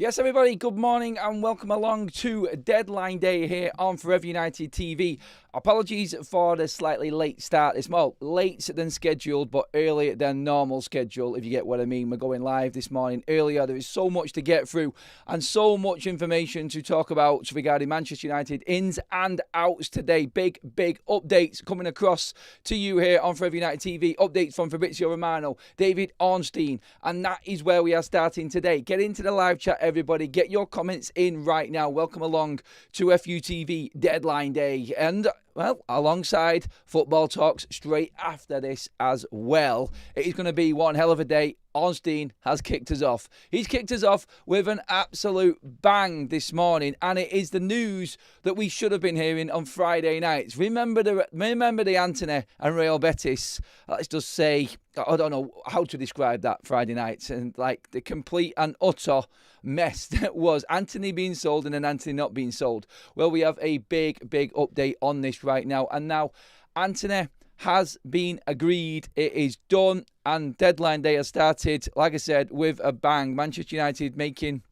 Yes, everybody, good morning and welcome along to Deadline Day here on Forever United TV. Apologies for the slightly late start. It's more late than scheduled, but earlier than normal schedule, if you get what I mean. We're going live this morning earlier. There is so much to get through and so much information to talk about regarding Manchester United ins and outs today. Big updates coming across to you here on Forever United TV. Updates from Fabrizio Romano, David Ornstein, and that is where we are starting today. Get into the live chat, everybody. Get your comments in right now. Welcome along to FUTV Deadline Day. And well, alongside football talks straight after this as well. It is going to be one hell of a day. Ornstein has kicked us off. He's kicked us off with an absolute bang this morning, and it is the news that we should have been hearing on Friday nights. Remember the Antony and Real Betis. Let's just say, I don't know how to describe that Friday night, and like the complete and utter mess that was Antony being sold and then Antony not being sold. Well, we have a big update on this right now, and now Antony has been agreed. It is done, and Deadline Day has started, like I said, with a bang. Manchester United making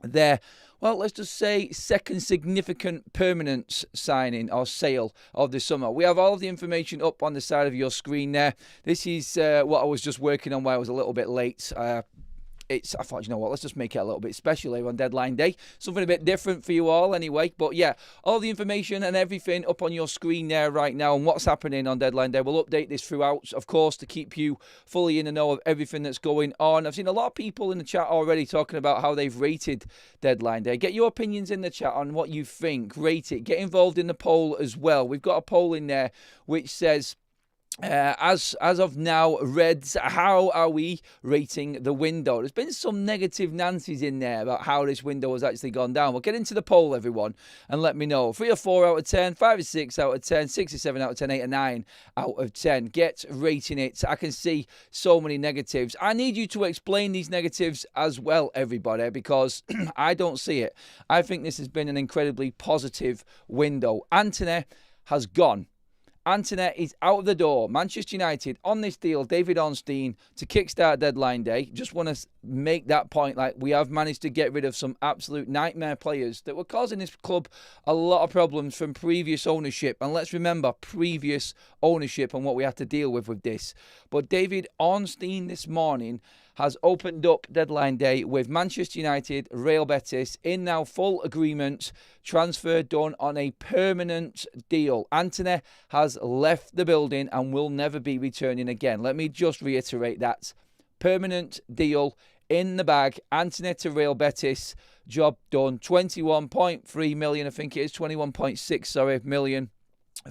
their, well, let's just say, second significant permanent signing or sale of the summer. We have all of the information up on the side of your screen there. This is what I was just working on while I was a little bit late. I thought, you know what, let's just make it a little bit special here on Deadline Day. Something a bit different for you all anyway. But yeah, all the information and everything up on your screen there right now and what's happening on Deadline Day. We'll update this throughout, of course, to keep you fully in the know of everything that's going on. I've seen a lot of people in the chat already talking about how they've rated Deadline Day. Get your opinions in the chat on what you think. Rate it. Get involved in the poll as well. We've got a poll in there which says, as of now, Reds, how are we rating the window? There's been some negative Nancy's in there about how this window has actually gone down. Well, get into the poll, everyone, and let me know. 3 or 4 out of 10, 5 or 6 out of 10, 6 or 7 out of 10, 8 or 9 out of 10. Get rating it. I can see so many negatives. I need you to explain these negatives as well, everybody, because I don't see it. I think this has been an incredibly positive window. Antony has gone. Antony is out of the door. Manchester United on this deal, David Ornstein, to kickstart Deadline Day. Just want to make that point. Like, we have managed to get rid of some absolute nightmare players that were causing this club a lot of problems from previous ownership. And let's remember previous ownership and what we had to deal with this. But David Ornstein this morning has opened up Deadline Day with Manchester United, Real Betis in now full agreement, transfer done on a permanent deal. Antony has left the building and will never be returning again. Let me just reiterate that. Permanent deal in the bag. Antony to Real Betis, job done. 21.3 million, I think it is, 21.6, million.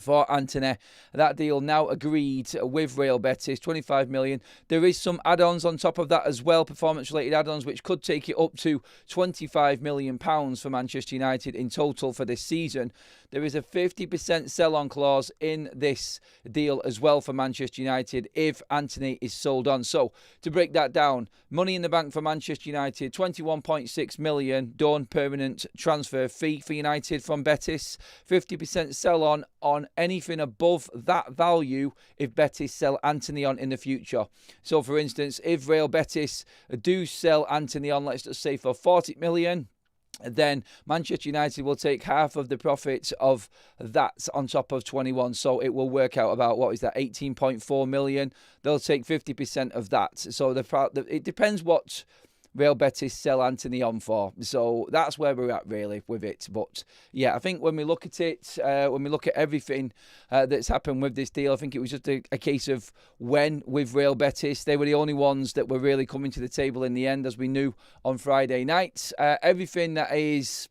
For Antony. That deal now agreed with Real Betis, 25 million. There is some add-ons on top of that as well, performance-related add-ons, which could take it up to £25 million for Manchester United in total for this season. There is a 50% sell-on clause in this deal as well for Manchester United if Antony is sold on. So, to break that down, money in the bank for Manchester United, 21.6 million done, permanent transfer fee for United from Betis, 50% sell-on anything above that value if Betis sell Antony on in the future. So, for instance, if Real Betis do sell Antony on, let's just say for 40 million, then Manchester United will take half of the profits of that on top of 21. So it will work out about, what is that, 18.4 million. They'll take 50% of that. So it depends what Real Betis sell Antony on for. So that's where we're at really with it. But yeah, I think when we look at it, when we look at everything that's happened with this deal, I think it was just a case of when with Real Betis. They were the only ones that were really coming to the table in the end, as we knew on Friday night. Everything that is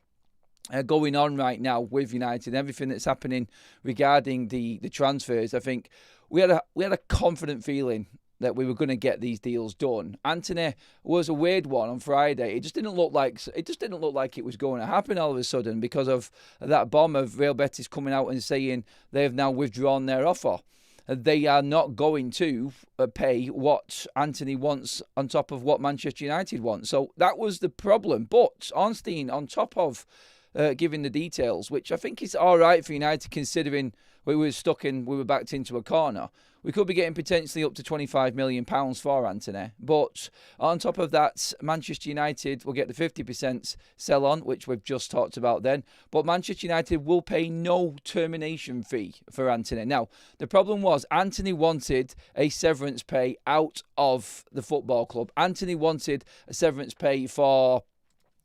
going on right now with United, everything that's happening regarding the transfers, I think we had a confident feeling that we were going to get these deals done. Antony was a weird one on Friday. It just didn't look like it was going to happen all of a sudden because of that bomb of Real Betis coming out and saying they have now withdrawn their offer. They are not going to pay what Antony wants on top of what Manchester United wants. So that was the problem. But Ornstein, on top of giving the details, which I think is all right for United considering we were backed into a corner. we could be getting potentially up to £25 million for Antony. But on top of that, Manchester United will get the 50% sell on, which we've just talked about then. But Manchester United will pay no termination fee for Antony. Now, the problem was Antony wanted a severance pay out of the football club. Antony wanted a severance pay for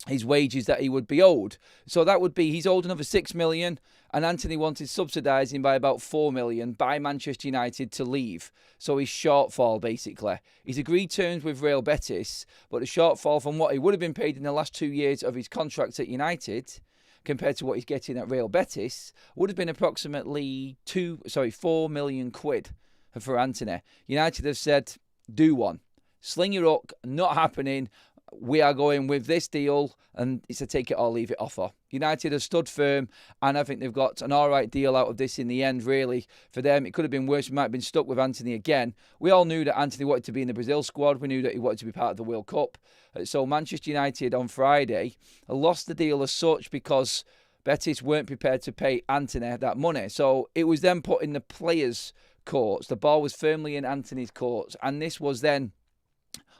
his wages that he would be owed. So that would be, he's owed another £6 million, and Antony wanted subsidising by about £4 million by Manchester United to leave. So his shortfall, basically. He's agreed terms with Real Betis, but the shortfall from what he would have been paid in the last 2 years of his contract at United compared to what he's getting at Real Betis would have been approximately 4 million quid for Antony. United have said, do one. Sling your hook, not happening. We are going with this deal, and it's a take it or leave it offer. United have stood firm, and I think they've got an all right deal out of this in the end, really. For them, it could have been worse. We might have been stuck with Antony again. We all knew that Antony wanted to be in the Brazil squad. We knew that he wanted to be part of the World Cup. So Manchester United on Friday lost the deal as such because Betis weren't prepared to pay Antony that money. So it was then put in the players' courts. The ball was firmly in Antony's courts, and this was then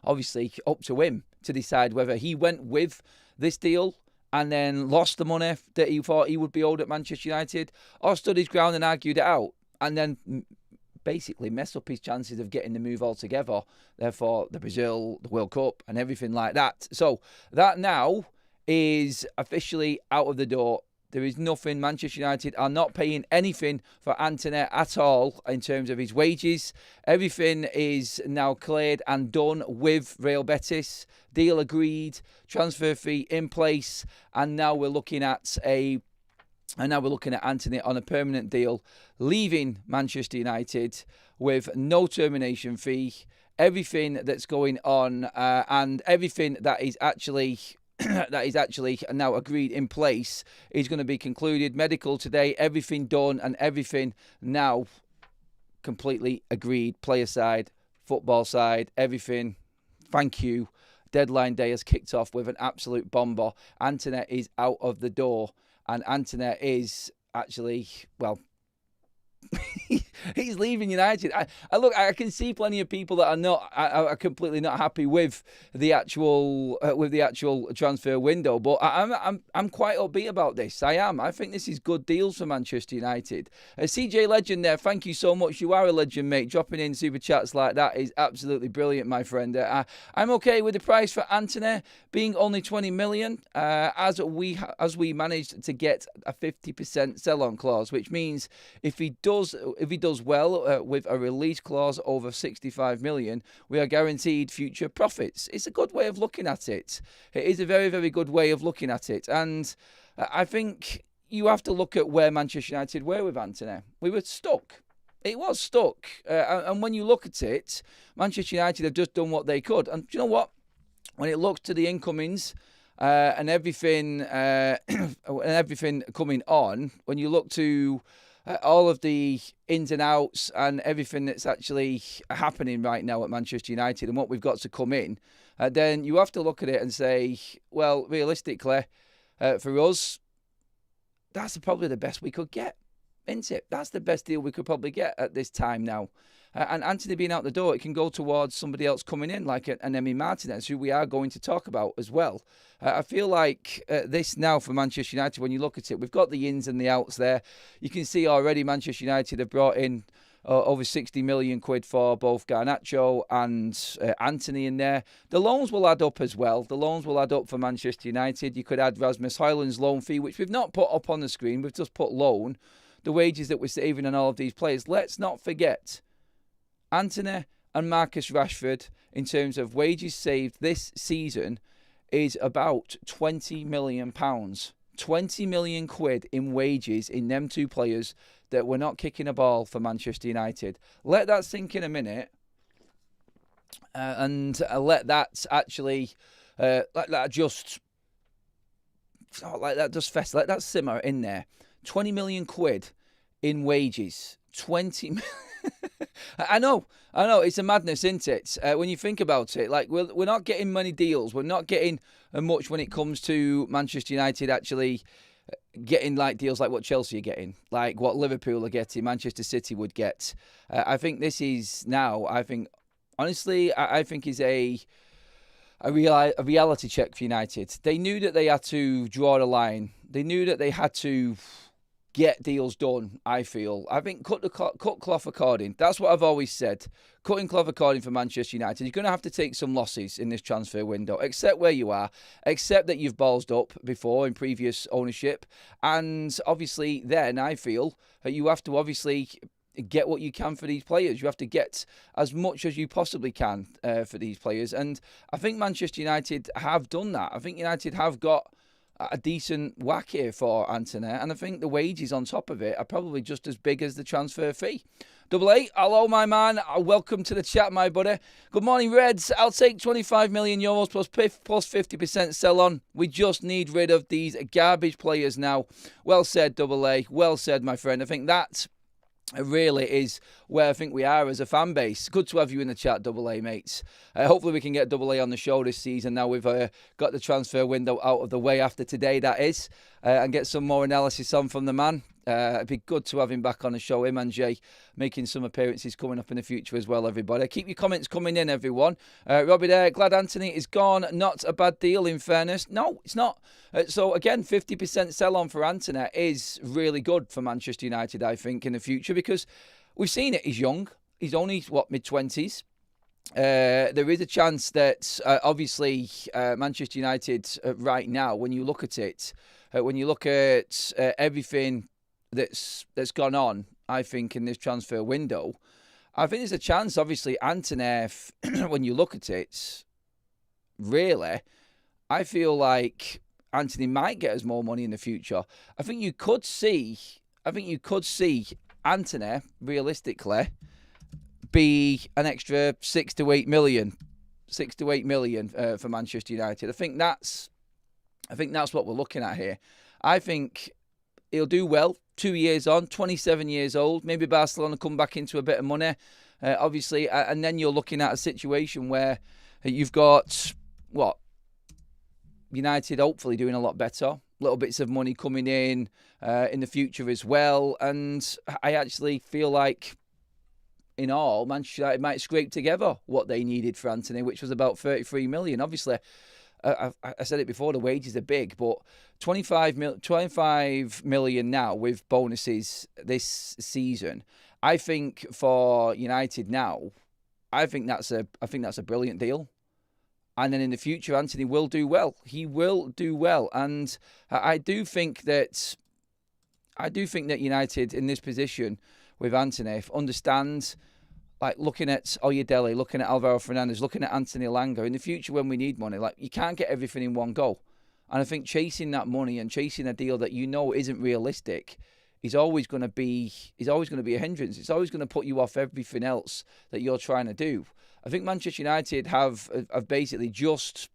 obviously up to him to decide whether he went with this deal and then lost the money that he thought he would be owed at Manchester United, or stood his ground and argued it out and then basically mess up his chances of getting the move altogether. Therefore, the Brazil, the World Cup and everything like that. So that now is officially out of the door. There is nothing. Manchester United are not paying anything for Antony at all in terms of his wages. Everything is now cleared and done with Real Betis. Deal agreed, transfer fee in place, and now we're looking at Antony on a permanent deal, leaving Manchester United with no termination fee. Everything that's going on and everything that is actually now agreed in place is going to be concluded. Medical today, everything done and everything now completely agreed. Player side, football side, everything. Thank you. Deadline day has kicked off with an absolute bomber. Antony is out of the door, and Antony is actually, well, he's leaving United. I can see plenty of people that are completely not happy with the actual transfer window, but I'm quite upbeat about this. I am. I think this is good deals for Manchester United. CJ Legend there, thank you so much. You are a legend, mate. Dropping in super chats like that is absolutely brilliant, my friend. I'm okay with the price for Antony being only 20 million, as we managed to get a 50% sell-on clause, which means if he does well with a release clause over 65 million, we are guaranteed future profits. It's a good way of looking at it. It is a very, very good way of looking at it. And I think you have to look at where Manchester United were with Antony. We were stuck. It was stuck. And when you look at it, Manchester United have just done what they could. And do you know what? When it looks to the incomings and everything coming on, when you look to all of the ins and outs and everything that's actually happening right now at Manchester United and what we've got to come in, then you have to look at it and say, well, realistically, for us, that's probably the best we could get, isn't it? That's the best deal we could probably get at this time now. And Antony being out the door, it can go towards somebody else coming in, like an Emi Martinez, who we are going to talk about as well. I feel like this now for Manchester United, when you look at it, we've got the ins and the outs there. You can see already Manchester United have brought in over 60 million quid for both Garnacho and Antony in there. The loans will add up as well. The loans will add up for Manchester United. You could add Rasmus Højlund's loan fee, which we've not put up on the screen. We've just put loan. The wages that we're saving on all of these players. Let's not forget Antony and Marcus Rashford, in terms of wages saved this season, is about £20 million. 20 million quid in wages in them two players that were not kicking a ball for Manchester United. Let that sink in a minute and let that actually, let that just fest, let that simmer in there. 20 million quid in wages. 20 million. I know, it's a madness, isn't it? When you think about it, like we're not getting many deals. We're not getting much when it comes to Manchester United actually getting like deals like what Chelsea are getting, like what Liverpool are getting, Manchester City would get. I think this is now, honestly, I think is a reality check for United. They knew that they had to draw the line. They knew that they had to get deals done, I feel. I think cut cloth according. That's what I've always said. Cutting cloth according for Manchester United. You're going to have to take some losses in this transfer window. Accept where you are. Accept that you've ballsed up before in previous ownership. And obviously then I feel that you have to obviously get what you can for these players. You have to get as much as you possibly can for these players. And I think Manchester United have done that. I think United have got a decent whack here for Antony, and I think the wages on top of it are probably just as big as the transfer fee. Double A, hello my man, welcome to the chat my buddy. Good morning Reds, I'll take 25 million euros plus 50% sell on. We just need rid of these garbage players now. Well said Double A, well said my friend. I think that really is where I think we are as a fan base. Good to have you in the chat, Double A, mates. Hopefully we can get Double A on the show this season. Now we've got the transfer window out of the way after today, that is, and get some more analysis on from the man. It'd be good to have him back on the show, him and Jay, making some appearances coming up in the future as well, everybody. Keep your comments coming in, everyone. Robbie there, glad Antony is gone. Not a bad deal, in fairness. No, it's not. So, again, 50% sell-on for Antony is really good for Manchester United, I think, in the future, because we've seen it. He's young. He's only, mid-20s. There is a chance that, obviously, Manchester United right now, when you look at it, when you look at everything that's gone on, I think, in this transfer window, I think there's a chance, obviously, Antony, when you look at it, really, I feel like Antony might get us more money in the future. I think you could see Antony, realistically, be an extra 6 to 8 million for Manchester United. I think that's what we're looking at here. I think he'll do well. 2 years on, 27 years old. Maybe Barcelona come back into a bit of money, obviously, and then you're looking at a situation where you've got United hopefully doing a lot better. Little bits of money coming in the future as well, and I actually feel like, in all, Manchester United might scrape together what they needed for Antony, which was about 33 million. Obviously, I said it before, the wages are big, but 25 million now with bonuses this season. I think for United now, I think that's a brilliant deal. And then in the future, Antony will do well. He will do well, and I do think that United in this position with Antony understands. Like looking at Oyedele, looking at Alvaro Fernandez, looking at Anthony Elanga, in the future when we need money, like you can't get everything in one go. And I think chasing that money and chasing a deal that you know isn't realistic is always going to be a hindrance. It's always going to put you off everything else that you're trying to do. I think Manchester United have basically just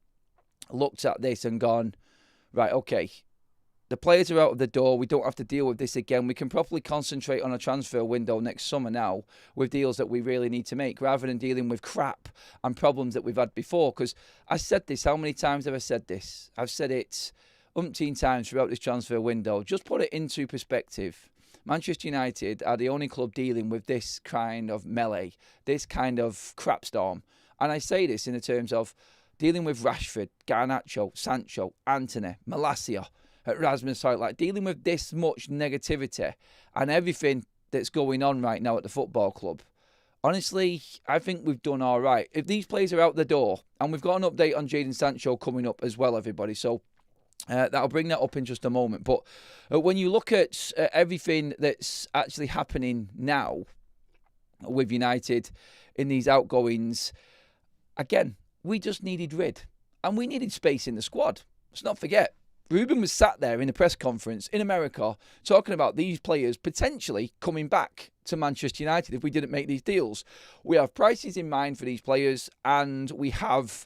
looked at this and gone, right, okay, the players are out of the door. We don't have to deal with this again. We can properly concentrate on a transfer window next summer now with deals that we really need to make, rather than dealing with crap and problems that we've had before. Because I said this, how many times have I said this? I've said it umpteen times throughout this transfer window. Just put it into perspective. Manchester United are the only club dealing with this kind of melee, this kind of crap storm. And I say this in the terms of dealing with Rashford, Garnacho, Sancho, Antony, Malacia, at Rasmus Højlund, like dealing with this much negativity and everything that's going on right now at the football club. Honestly, I think we've done all right. If these players are out the door, and we've got an update on Jadon Sancho coming up as well, everybody, so that'll bring that up in just a moment. But when you look at everything that's actually happening now with United in these outgoings, again, we just needed rid. And we needed space in the squad. Let's not forget. Ruben was sat there in a press conference in America talking about these players potentially coming back to Manchester United if we didn't make these deals. We have prices in mind for these players, and we have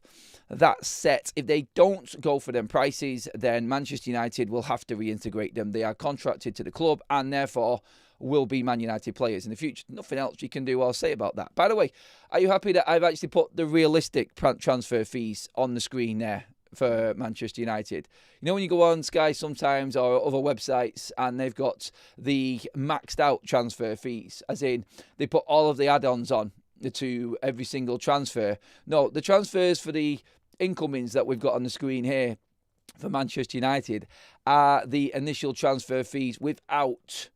that set. If they don't go for them prices, then Manchester United will have to reintegrate them. They are contracted to the club and therefore will be Man United players in the future. Nothing else you can do or say about that. By the way, are you happy that I've actually put the realistic transfer fees on the screen there? for Manchester United. You know when you go on Sky sometimes or other websites and they've got the maxed out transfer fees, as in they put all of the add-ons on to every single transfer. No, the transfers for the incomings that we've got on the screen here for Manchester United are the initial transfer fees without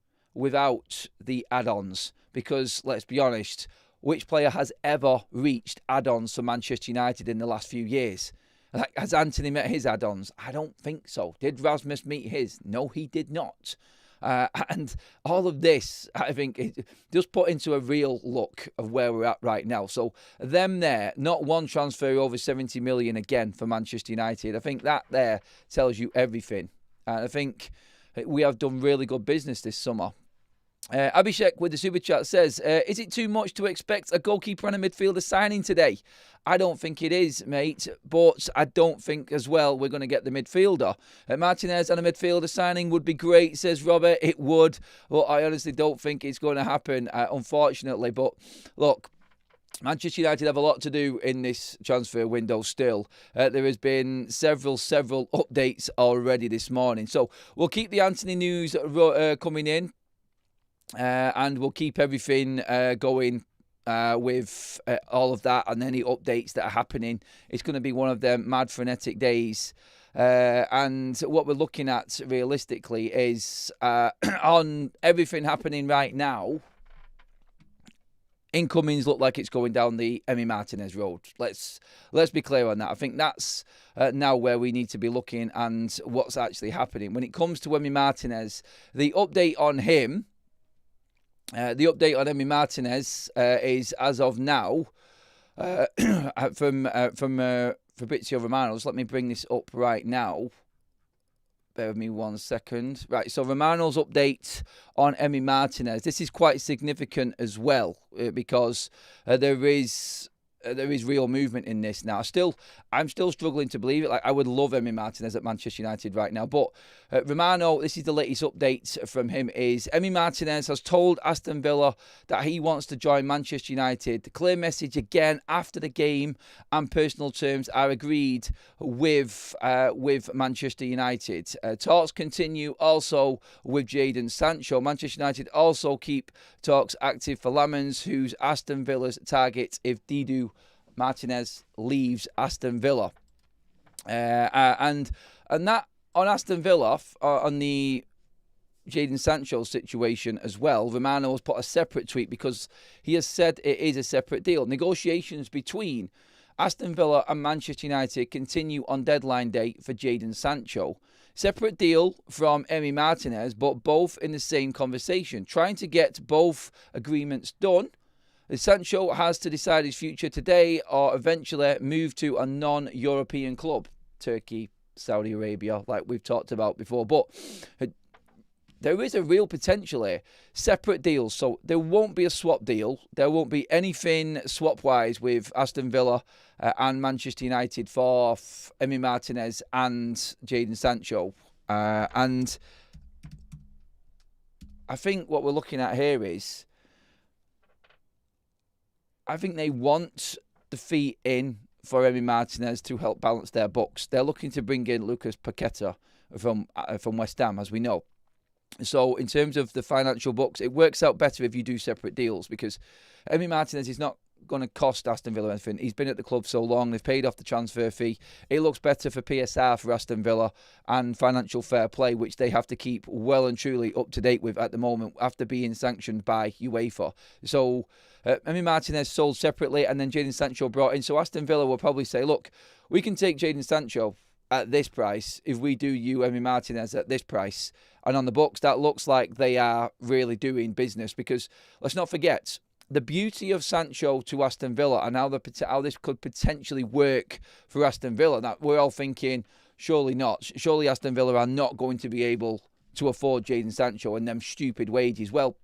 the add-ons. Because, let's be honest, which player has ever reached add-ons for Manchester United in the last few years? Like, has Anthony met his add-ons? I don't think so. Did Rasmus meet his? No, he did not. And all of this, I think, it just put into a real look of where we're at right now. So them there, not one transfer over 70 million again for Manchester United. I think that there tells you everything. And I think we have done really good business this summer. Abhishek with the super chat says, is it too much to expect a goalkeeper and a midfielder signing today? I don't think it is, mate, but I don't think as well we're going to get the midfielder. Martinez and a midfielder signing would be great, says Robert. It would, but I honestly don't think it's going to happen, unfortunately. But look, Manchester United have a lot to do in this transfer window still. There has been several updates already this morning. So we'll keep the Anthony news coming in. And we'll keep everything going with all of that and any updates that are happening. It's going to be one of them mad frenetic days. And what we're looking at realistically is on everything happening right now, incomings look like it's going down the Emi Martinez road. Let's be clear on that. I think that's now where we need to be looking and what's actually happening. When it comes to Emi Martinez, the update on him, the update on Emi Martinez is, as of now, from Fabrizio Romano. Let me bring this up right now. Bear with me 1 second. Right, so Romano's update on Emi Martinez. This is quite significant as well because there is real movement in this now. I'm still struggling to believe it. Like, I would love Emi Martinez at Manchester United right now. But Romano, this is the latest update from him, is Emi Martinez has told Aston Villa that he wants to join Manchester United. The clear message again after the game and personal terms are agreed with Manchester United. Talks continue also with Jadon Sancho. Manchester United also keep talks active for Lamens, who's Aston Villa's target if Didu Martinez leaves Aston Villa. And that on Aston Villa, on the Jadon Sancho situation as well, Romano has put a separate tweet because he has said it is a separate deal. Negotiations between Aston Villa and Manchester United continue on deadline day for Jadon Sancho. Separate deal from Emi Martinez, but both in the same conversation, trying to get both agreements done. Sancho has to decide his future today or eventually move to a non-European club. Turkey, Saudi Arabia, like we've talked about before. But there is a real potential here. Separate deals. So there won't be a swap deal. There won't be anything swap-wise with Aston Villa and Manchester United for Emi Martinez and Jadon Sancho. And I think what we're looking at here is, I think they want the fee in for Emi Martinez to help balance their books. They're looking to bring in Lucas Paqueta from West Ham, as we know. So in terms of the financial books, it works out better if you do separate deals because Emi Martinez is not going to cost Aston Villa anything. He's been at the club so long. They've paid off the transfer fee. It looks better for PSR for Aston Villa and financial fair play, which they have to keep well and truly up to date with at the moment after being sanctioned by UEFA. So Emi Martinez sold separately and then Jadon Sancho brought in. So Aston Villa will probably say, look, we can take Jadon Sancho at this price if we do you Emi Martinez at this price. And on the books, that looks like they are really doing business because let's not forget, the beauty of Sancho to Aston Villa and how this could potentially work for Aston Villa. That we're all thinking, surely not. Surely Aston Villa are not going to be able to afford Jadon Sancho and them stupid wages. Well,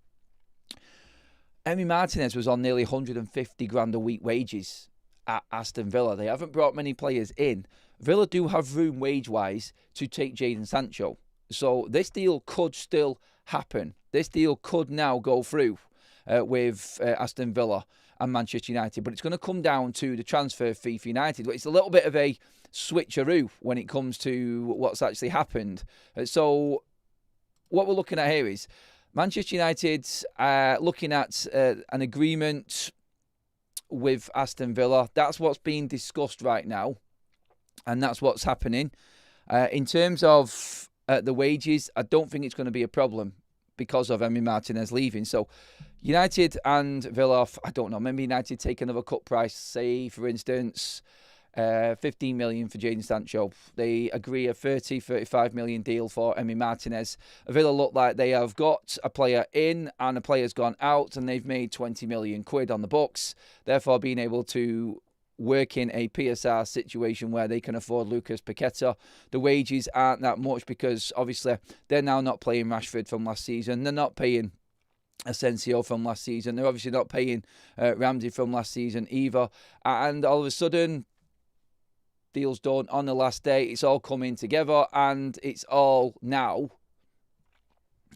Emi Martinez was on nearly 150 grand a week wages at Aston Villa. They haven't brought many players in. Villa do have room wage-wise to take Jadon Sancho. So this deal could still happen. This deal could now go through with Aston Villa. and Manchester United. But it's going to come down to the transfer fee for United. But it's a little bit of a switcheroo when it comes to what's actually happened. So what we're looking at here is Manchester United looking at an agreement with Aston Villa. That's what's being discussed right now, and that's what's happening. In terms of the wages, I don't think it's going to be a problem because of Emi Martinez leaving. So United and Villa, I don't know, maybe United take another cut price, say, for instance, 15 million for Jadon Sancho. They agree a 35 million deal for Emi Martinez. Villa look like they have got a player in and a player's gone out, and they've made 20 million quid on the books, therefore being able to work in a PSR situation where they can afford Lucas Paqueta. The wages aren't that much because obviously they're now not paying Rashford from last season. They're not paying Asensio from last season. They're obviously not paying Ramsey from last season either. And all of a sudden, deal's done on the last day. It's all coming together and it's all now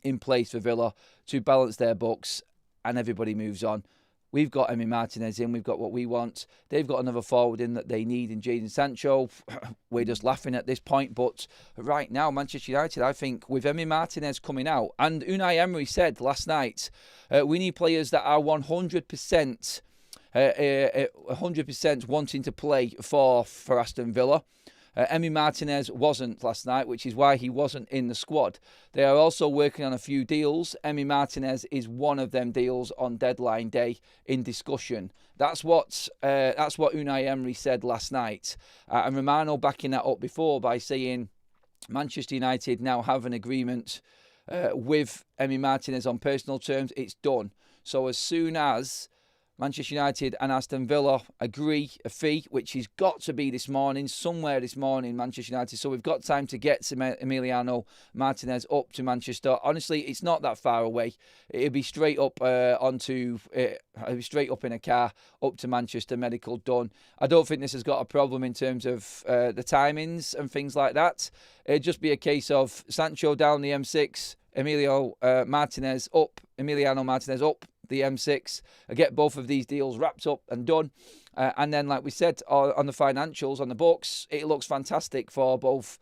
in place for Villa to balance their books, and everybody moves on. We've got Emi Martinez in. We've got what we want. They've got another forward in that they need in Jadon Sancho. We're just laughing at this point. But right now, Manchester United, I think, with Emi Martinez coming out, and Unai Emery said last night, we need players that are 100% wanting to play for Aston Villa. Emi Martinez wasn't last night, which is why he wasn't in the squad. They are also working on a few deals. Emi Martinez is one of them deals on deadline day in discussion. That's what Unai Emery said last night. And Romano backing that up before by saying Manchester United now have an agreement with Emi Martinez on personal terms. It's done. So as soon as Manchester United and Aston Villa agree a fee, which has got to be this morning, somewhere this morning, Manchester United. So we've got time to get Emiliano Martinez up to Manchester. Honestly, it's not that far away. It'll be straight up straight up in a car up to Manchester, medical done. I don't think this has got a problem in terms of the timings and things like that. It'd just be a case of Sancho down the M6, Emiliano Martinez up the M6, get both of these deals wrapped up and done. And then, like we said, on the financials, on the books, it looks fantastic for both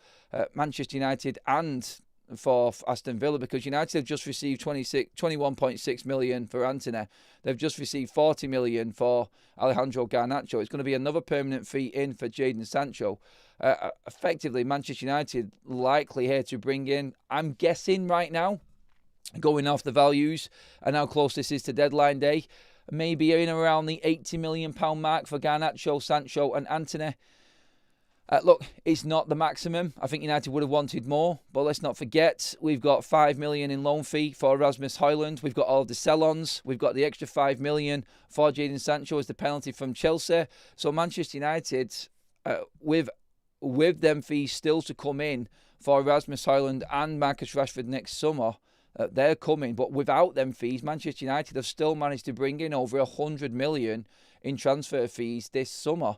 Manchester United and for Aston Villa, because United have just received 21.6 million for Antony. They've just received 40 million for Alejandro Garnacho. It's going to be another permanent fee in for Jadon Sancho. Effectively, Manchester United likely here to bring in, I'm guessing right now, going off the values and how close this is to deadline day, maybe in around the £80 million mark for Garnacho, Sancho and Antony. Look, it's not the maximum. I think United would have wanted more, but let's not forget we've got 5 million in loan fee for Rasmus Højlund. We've got all the sell-ons. We've got the extra 5 million for Jadon Sancho as the penalty from Chelsea. So Manchester United, with them fees still to come in for Rasmus Højlund and Marcus Rashford next summer, they're coming, but without them fees, Manchester United have still managed to bring in over 100 million in transfer fees this summer.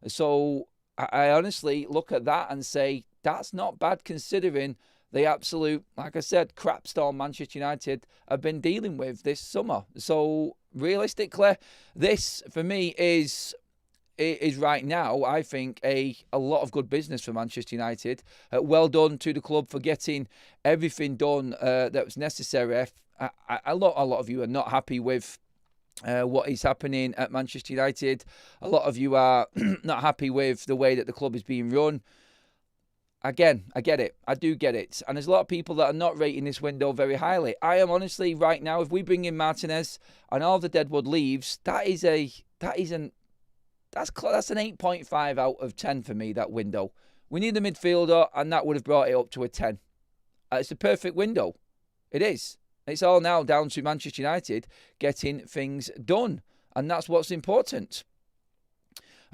So I honestly look at that and say that's not bad considering the absolute, like I said, crap storm Manchester United have been dealing with this summer. So realistically, this for me is right now, I think, a lot of good business for Manchester United. Well done to the club for getting everything done that was necessary. A lot of you are not happy with what is happening at Manchester United. A lot of you are not happy with the way that the club is being run. Again, I get it. I do get it. And there's a lot of people that are not rating this window very highly. I am honestly, right now, if we bring in Martinez and all the Deadwood leaves, that's an 8.5 out of 10 for me, that window. We need a midfielder, and that would have brought it up to a 10. It's a perfect window. It is. It's all now down to Manchester United getting things done, and that's what's important.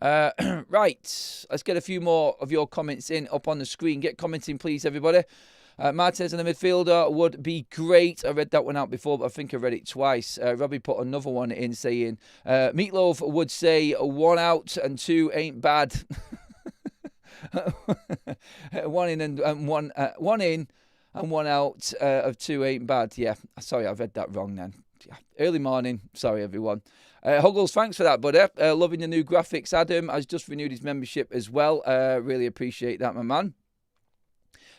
Right, let's get a few more of your comments in up on the screen. Get commenting, please, everybody. Martinez in the midfielder would be great. I read that one out before, but I think I read it twice. Robbie put another one in saying, Meatloaf would say 1 out and 2 ain't bad. One in and 1 in and 1 out of 2 ain't bad. Yeah, sorry, I read that wrong then. early morning. Sorry, everyone. Huggles, thanks for that, buddy. Loving the new graphics. Adam has just renewed his membership as well. Really appreciate that, my man.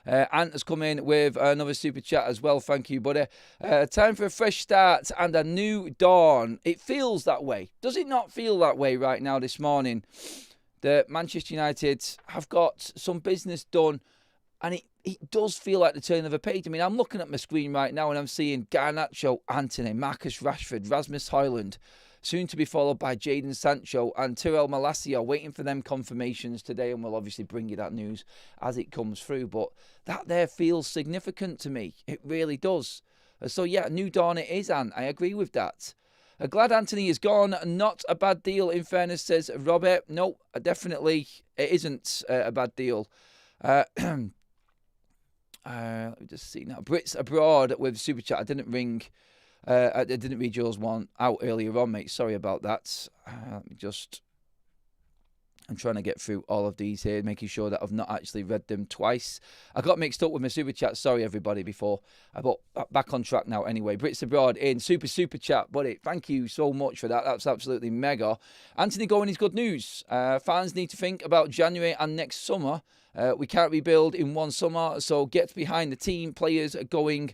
Ant has come in with another super chat as well. Thank you, buddy. Time for a fresh start and a new dawn. It feels that way. Does it not feel that way right now this morning? That Manchester United have got some business done, and it does feel like the turn of a page. I mean, I'm looking at my screen right now and I'm seeing Garnacho, Antony, Marcus Rashford, Rasmus Højlund, soon to be followed by Jadon Sancho and Tyrell Malacia, waiting for them confirmations today, and we'll obviously bring you that news as it comes through. But that there feels significant to me. It really does. So yeah, new dawn it is, and I agree with that. Glad Anthony is gone. Not a bad deal, in fairness, says Robert. No, definitely it isn't a bad deal. Let me just see now. Brits Abroad with Super Chat. I didn't read yours one out earlier on, mate. Sorry about that. I'm trying to get through all of these here, making sure that I've not actually read them twice. I got mixed up with my Super Chat. Sorry, everybody, before. But back on track now anyway. Brits Abroad in Super Chat, buddy. Thank you so much for that. That's absolutely mega. Anthony going is good news. Fans need to think about January and next summer. We can't rebuild in one summer, so get behind the team. Players going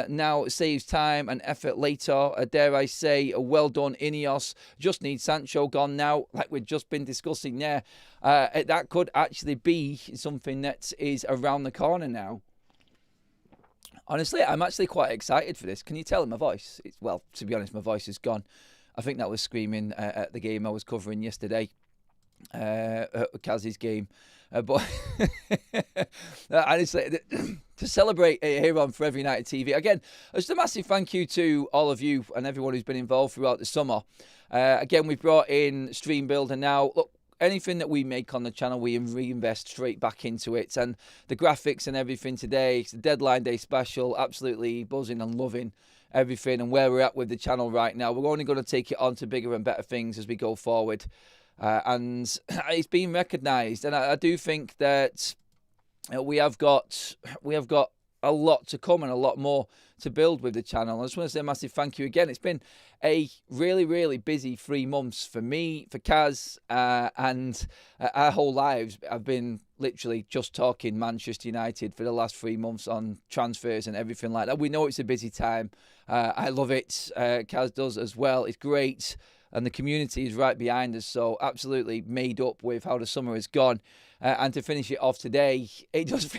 now saves time and effort later. Dare I say, well done, Ineos. Just need Sancho gone now, like we've just been discussing there. That could actually be something that is around the corner now. Honestly, I'm actually quite excited for this. Can you tell in my voice? Well, to be honest, my voice is gone. I think that was screaming at the game I was covering yesterday, Kaz's game. But honestly, to celebrate here on Forever United TV, again, just a massive thank you to all of you and everyone who's been involved throughout the summer. Again, we've brought in Stream Builder now. Look, anything that we make on the channel, we reinvest straight back into it. And the graphics and everything today, it's the Deadline Day special, absolutely buzzing and loving everything and where we're at with the channel right now. We're only going to take it on to bigger and better things as we go forward. And it's been recognised, and I do think that we have got a lot to come and a lot more to build with the channel. I just want to say a massive thank you again. It's been a really, really busy 3 months for me, for Kaz, and our whole lives. I've been literally just talking Manchester United for the last 3 months on transfers and everything like that. We know it's a busy time. I love it. Kaz does as well. It's great. And the community is right behind us, so absolutely made up with how the summer has gone. And to finish it off today, it just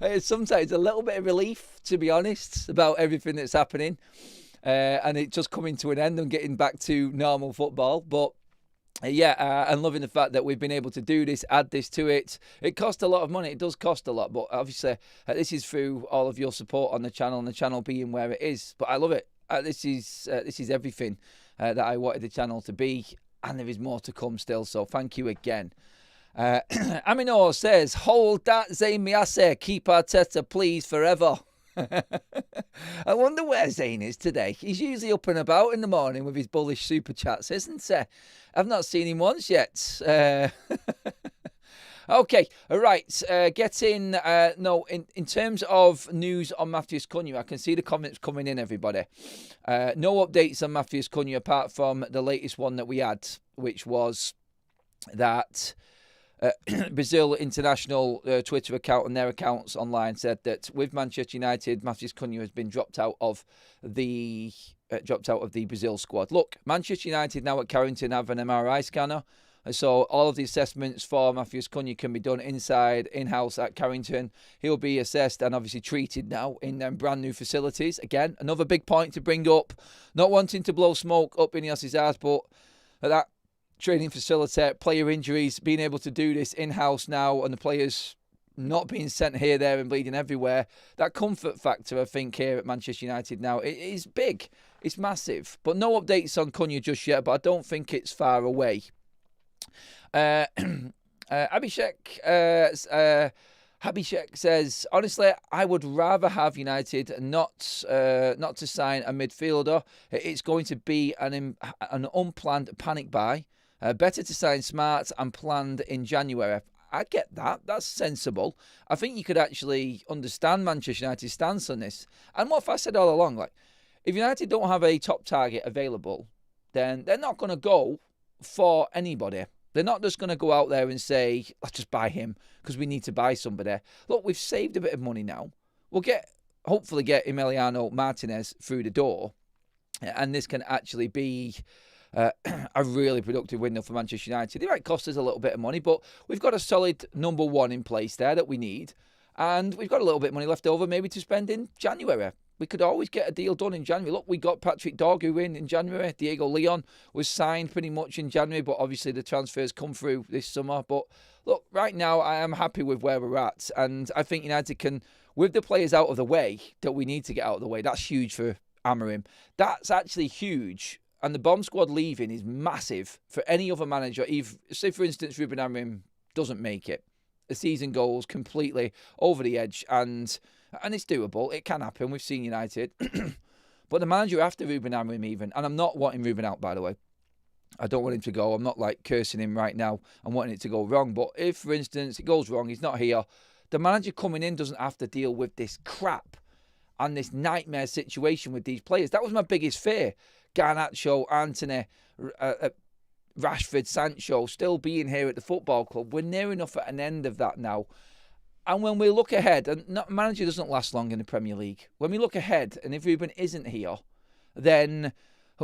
it's sometimes a little bit of relief, to be honest, about everything that's happening. And it just coming to an end and getting back to normal football. But and loving the fact that we've been able to do this, add this to it. It cost a lot of money. It does cost a lot, but obviously this is through all of your support on the channel and the channel being where it is. But I love it. This is everything that I wanted the channel to be, and there is more to come still, so thank you again. Aminor says, hold that Zayn Miase, keep Arteta please forever. I wonder where Zayn is today. He's usually up and about in the morning with his bullish super chats, isn't he? I've not seen him once yet. Okay, all right. In terms of news on Matheus Cunha, I can see the comments coming in, everybody. No updates on Matheus Cunha apart from the latest one that we had, which was that Brazil International Twitter account and their accounts online said that with Manchester United, Matheus Cunha has been dropped out of the Brazil squad. Look, Manchester United now at Carrington have an MRI scanner. So all of the assessments for Matheus Cunha can be done in-house at Carrington. He'll be assessed and obviously treated now in them brand new facilities. Again, another big point to bring up. Not wanting to blow smoke up Ineos' ass, but at that training facility, player injuries, being able to do this in-house now and the players not being sent here, there and bleeding everywhere. That comfort factor, I think, here at Manchester United now, it is big. It's massive. But no updates on Cunha just yet, but I don't think it's far away. Abhishek says, honestly, I would rather have United not to sign a midfielder. It's going to be an unplanned panic buy. Better to sign smart and planned in January. I get that. That's sensible. I think you could actually understand Manchester United's stance on this. And what if I said all along, like, If United don't have a top target available, then they're not going to go for anybody. They're not just going to go out there and say, let's just buy him because we need to buy somebody. Look, we've saved a bit of money now. We'll hopefully get Emiliano Martinez through the door. And this can actually be a really productive window for Manchester United. It might cost us a little bit of money, but we've got a solid number one in place there that we need. And we've got a little bit of money left over maybe to spend in January. We could always get a deal done in January. Look, we got Patrick Dorgu in January. Diego Leon was signed pretty much in January, but obviously the transfers come through this summer. But look, right now I am happy with where we're at. And I think United can, with the players out of the way that we need to get out of the way, that's huge for Amorim. That's actually huge. And the bomb squad leaving is massive for any other manager. If, say, for instance, Ruben Amorim doesn't make it, the season goes completely over the edge, and it's doable. It can happen. We've seen United. But the manager after Ruben Amorim even, and I'm not wanting Ruben out, by the way. I don't want him to go. I'm not like cursing him right now. I'm wanting it to go wrong. But if, for instance, it goes wrong, he's not here, the manager coming in doesn't have to deal with this crap and this nightmare situation with these players. That was my biggest fear. Garnacho, Antony, Rashford, Sancho still being here at the football club. We're near enough at an end of that now. And when we look ahead, and manager doesn't last long in the Premier League. When we look ahead, and if Ruben isn't here, then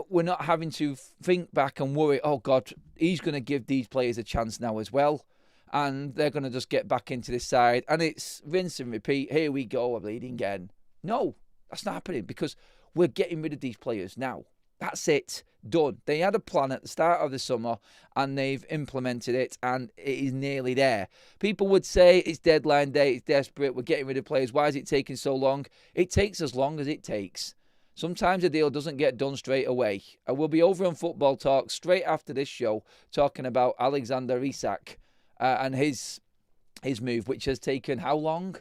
we're not having to think back and worry, oh God, he's going to give these players a chance now as well. And they're going to just get back into this side. And it's rinse and repeat. Here we go, we're bleeding again. No, that's not happening because we're getting rid of these players now. That's it. Done. They had a plan at the start of the summer and they've implemented it and it is nearly there. People would say it's deadline day, it's desperate, we're getting rid of players. Why is it taking so long? It takes as long as it takes. Sometimes a deal doesn't get done straight away. I will be over on Football Talk straight after this show talking about Alexander Isak and his move, which has taken how long?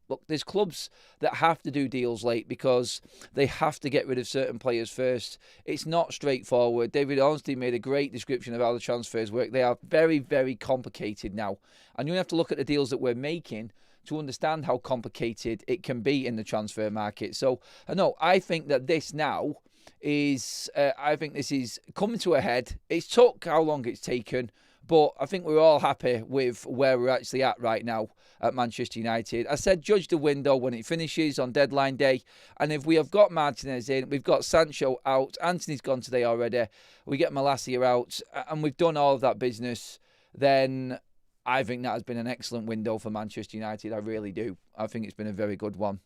Look, there's clubs that have to do deals late because they have to get rid of certain players first. It's not straightforward. David Ornstein made a great description of how the transfers work. They are very, very complicated now. And you have to look at the deals that we're making to understand how complicated it can be in the transfer market. So, no, I think that this now is, I think this is coming to a head. It's took how long it's taken, but I think we're all happy with where we're actually at right now at Manchester United. I said judge the window when it finishes on deadline day. And if we have got Martinez in, we've got Sancho out, Anthony's gone today already, we get Malacia out, and we've done all of that business, then I think that has been an excellent window for Manchester United. I really do. I think it's been a very good one.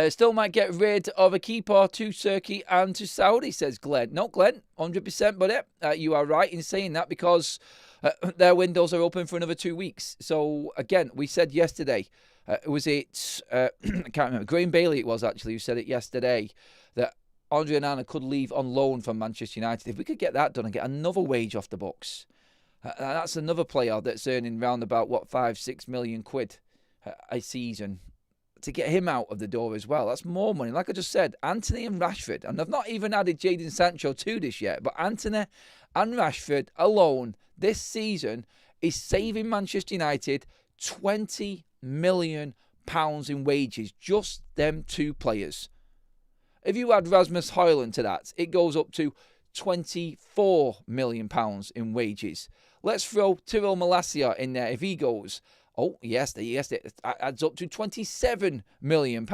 Still might get rid of a keeper to Turkey and to Saudi, says Glenn. No, Glenn, 100%, but you are right in saying that because their windows are open for another 2 weeks. So, again, we said yesterday, I can't remember, Graham Bailey it was actually who said it yesterday, that Andre Onana could leave on loan from Manchester United. If we could get that done and get another wage off the books, that's another player that's earning round about, 5-6 million quid a season. To get him out of the door as well, that's more money. Like I just said, Antony and Rashford, and I've not even added Jadon Sancho to this yet, but Antony and Rashford alone this season is saving Manchester United £20 million in wages, just them two players. If you add Rasmus Højlund to that, it goes up to £24 million in wages. Let's throw Tyrell Malacia in there if he goes. Oh, yes, it adds up to £27 million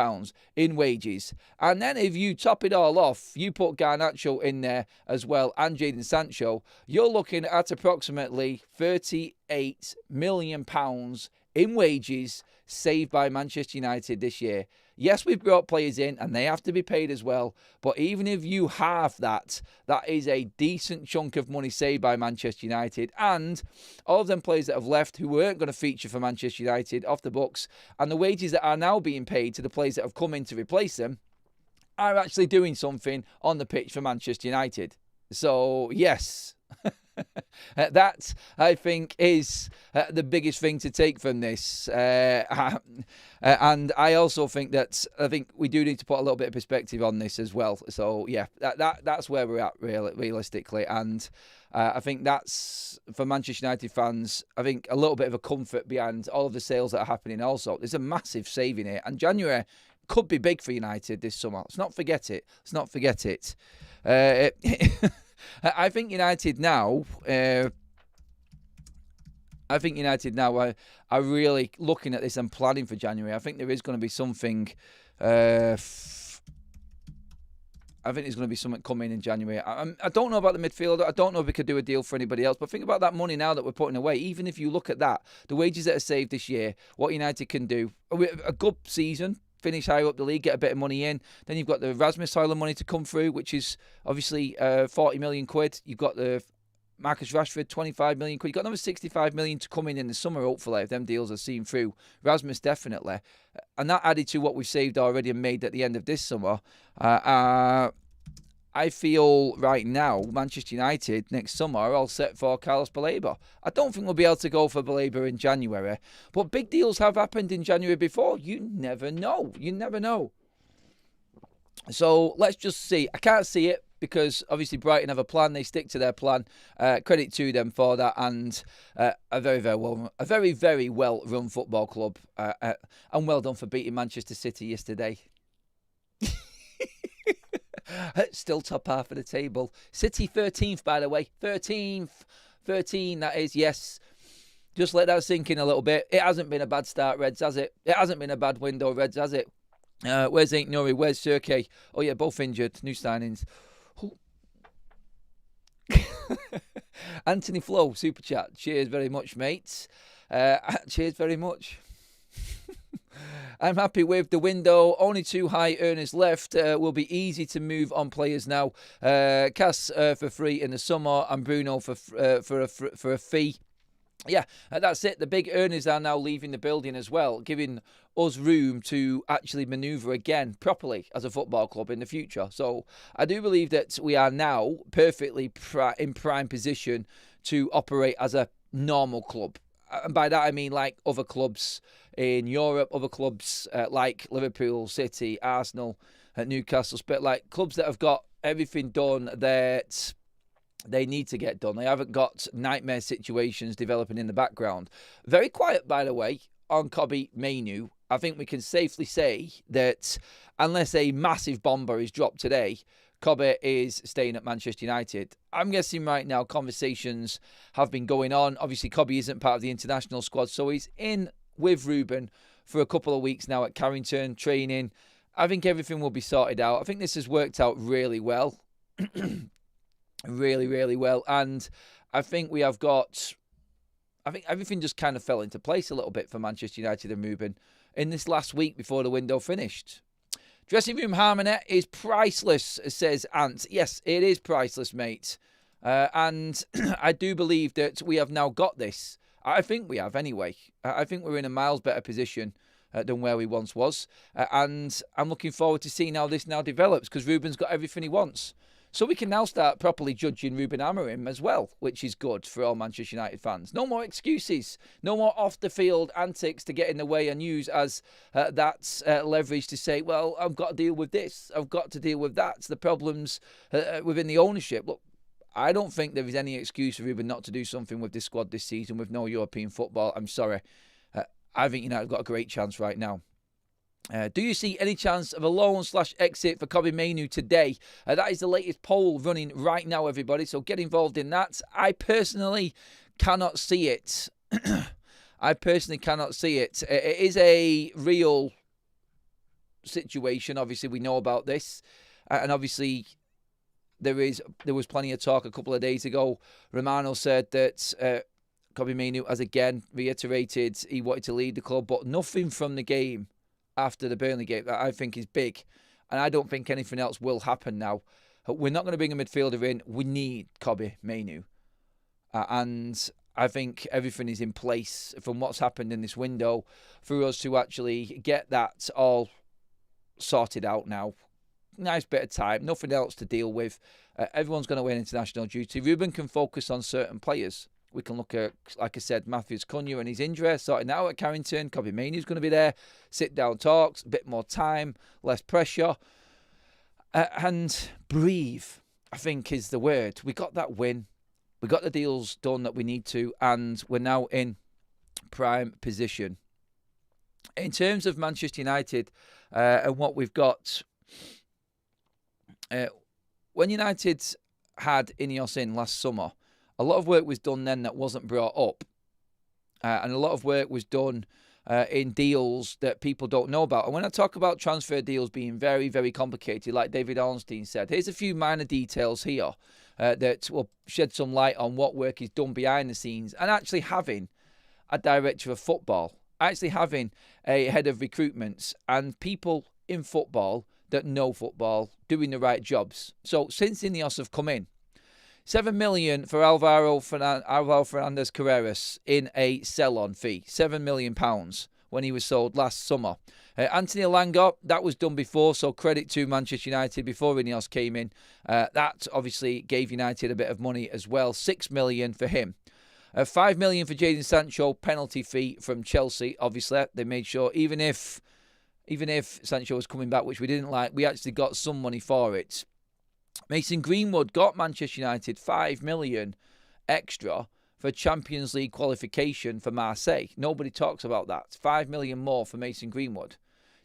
in wages. And then if you top it all off, you put Garnacho in there as well and Jadon Sancho, you're looking at approximately £38 million in wages saved by Manchester United this year. Yes, we've brought players in and they have to be paid as well. But even if you halve that, that is a decent chunk of money saved by Manchester United. And all of them players that have left who weren't going to feature for Manchester United off the books, and the wages that are now being paid to the players that have come in to replace them are actually doing something on the pitch for Manchester United. So, yes. That, I think, is the biggest thing to take from this. And I also think that we do need to put a little bit of perspective on this as well. So, yeah, that's where we're at, realistically. And I think that's, for Manchester United fans, I think a little bit of a comfort behind all of the sales that are happening also. There's a massive saving here. And January could be big for United this summer. Let's not forget it. I think United now. Are really looking at this and planning for January. I think there is going to be something. I think there's going to be something coming in January. I don't know about the midfielder. I don't know if we could do a deal for anybody else. But think about that money now that we're putting away. Even if you look at that, the wages that are saved this year, what United can do, a good season, finish higher up the league, get a bit of money in. Then you've got the Rasmus Højlund money to come through, which is obviously 40 million quid. You've got the Marcus Rashford, 25 million quid. You've got another 65 million to come in the summer, hopefully, if them deals are seen through. Rasmus, definitely. And that added to what we've saved already and made at the end of this summer. I feel right now, Manchester United next summer are all set for Carlos Baleba. I don't think we'll be able to go for Baleba in January. But big deals have happened in January before. You never know. So let's just see. I can't see it, because obviously Brighton have a plan. They stick to their plan. Credit to them for that, and a very, very well run football club. And well done for beating Manchester City yesterday. Still top half of the table. City 13th, by the way. 13th. 13, that is, yes. Just let that sink in a little bit. It hasn't been a bad start, Reds, has it? It hasn't been a bad window, Reds, has it? Where's Ain't Nuri? Where's Serkey? Oh, yeah, both injured. New signings. Anthony Flo, super chat. Cheers very much, mates. Cheers very much. I'm happy with the window. Only 2 high earners left. Will be easy to move on players now. Cass for free in the summer, and Bruno for a fee. Yeah, that's it. The big earners are now leaving the building as well, giving us room to actually manoeuvre again properly as a football club in the future. So I do believe that we are now perfectly in prime position to operate as a normal club. And by that I mean like other clubs in Europe, other clubs like Liverpool, City, Arsenal, Newcastle, like clubs that have got everything done that they need to get done. They haven't got nightmare situations developing in the background. Very quiet, by the way, on Kobbie Mainoo. I think we can safely say that unless a massive bomber is dropped today, Kobbie is staying at Manchester United. I'm guessing right now conversations have been going on. Obviously, Kobbie isn't part of the international squad, so he's in with Ruben for a couple of weeks now at Carrington, training. I think everything will be sorted out. I think this has worked out really well. Really, really well. And I think we have got... I think everything just kind of fell into place a little bit for Manchester United and Ruben in this last week before the window finished. Dressing room harmony is priceless, says Ant. Yes, it is priceless, mate. And I do believe that we have now got this. I think we have anyway. I think we're in a miles better position than where we once was. And I'm looking forward to seeing how this now develops, because Ruben's got everything he wants. So we can now start properly judging Ruben Amorim as well, which is good for all Manchester United fans. No more excuses. No more off-the-field antics to get in the way and use as that leverage to say, well, I've got to deal with this. I've got to deal with that. It's the problems within the ownership. Look, I don't think there is any excuse for Ruben not to do something with this squad this season with no European football. I'm sorry. I think United have got a great chance right now. Do you see any chance of a loan/exit for Kobbie Mainoo today? That is the latest poll running right now, everybody. So get involved in that. I personally cannot see it. It is a real situation. Obviously, we know about this. And obviously, there was plenty of talk a couple of days ago. Romano said that Kobbie Mainoo has again reiterated he wanted to leave the club, but nothing from the game after the Burnley game that I think is big. And I don't think anything else will happen now. We're not going to bring a midfielder in. We need Kobbie Mainoo. And I think everything is in place from what's happened in this window for us to actually get that all sorted out now. Nice bit of time. Nothing else to deal with. Everyone's going to win international duty. Ruben can focus on certain players. We can look at, like I said, Matthews Cunha and his injury, sorting out at Carrington. Kobbie Mainoo's going to be there. Sit-down talks, a bit more time, less pressure. And breathe, I think, is the word. We got that win. We got the deals done that we need to, and we're now in prime position. In terms of Manchester United and what we've got, when United had Ineos in last summer, a lot of work was done then that wasn't brought up. And a lot of work was done in deals that people don't know about. And when I talk about transfer deals being very, very complicated, like David ORNSTEIN said, here's a few minor details here that will shed some light on what work is done behind the scenes. And actually having a director of football, actually having a head of recruitments, and people in football that know football doing the right jobs. So since Ineos have come in, 7 million for Alvaro Fernandez Carreras in a sell-on fee. £7 million when he was sold last summer. Anthony Elanga, that was done before, so credit to Manchester United before Ineos came in. That obviously gave United a bit of money as well. 6 million for him. 5 million for Jadon Sancho, penalty fee from Chelsea. Obviously, they made sure even if Sancho was coming back, which we didn't like, we actually got some money for it. Mason Greenwood got Manchester United 5 million extra for Champions League qualification for Marseille. Nobody talks about that. 5 million more for Mason Greenwood.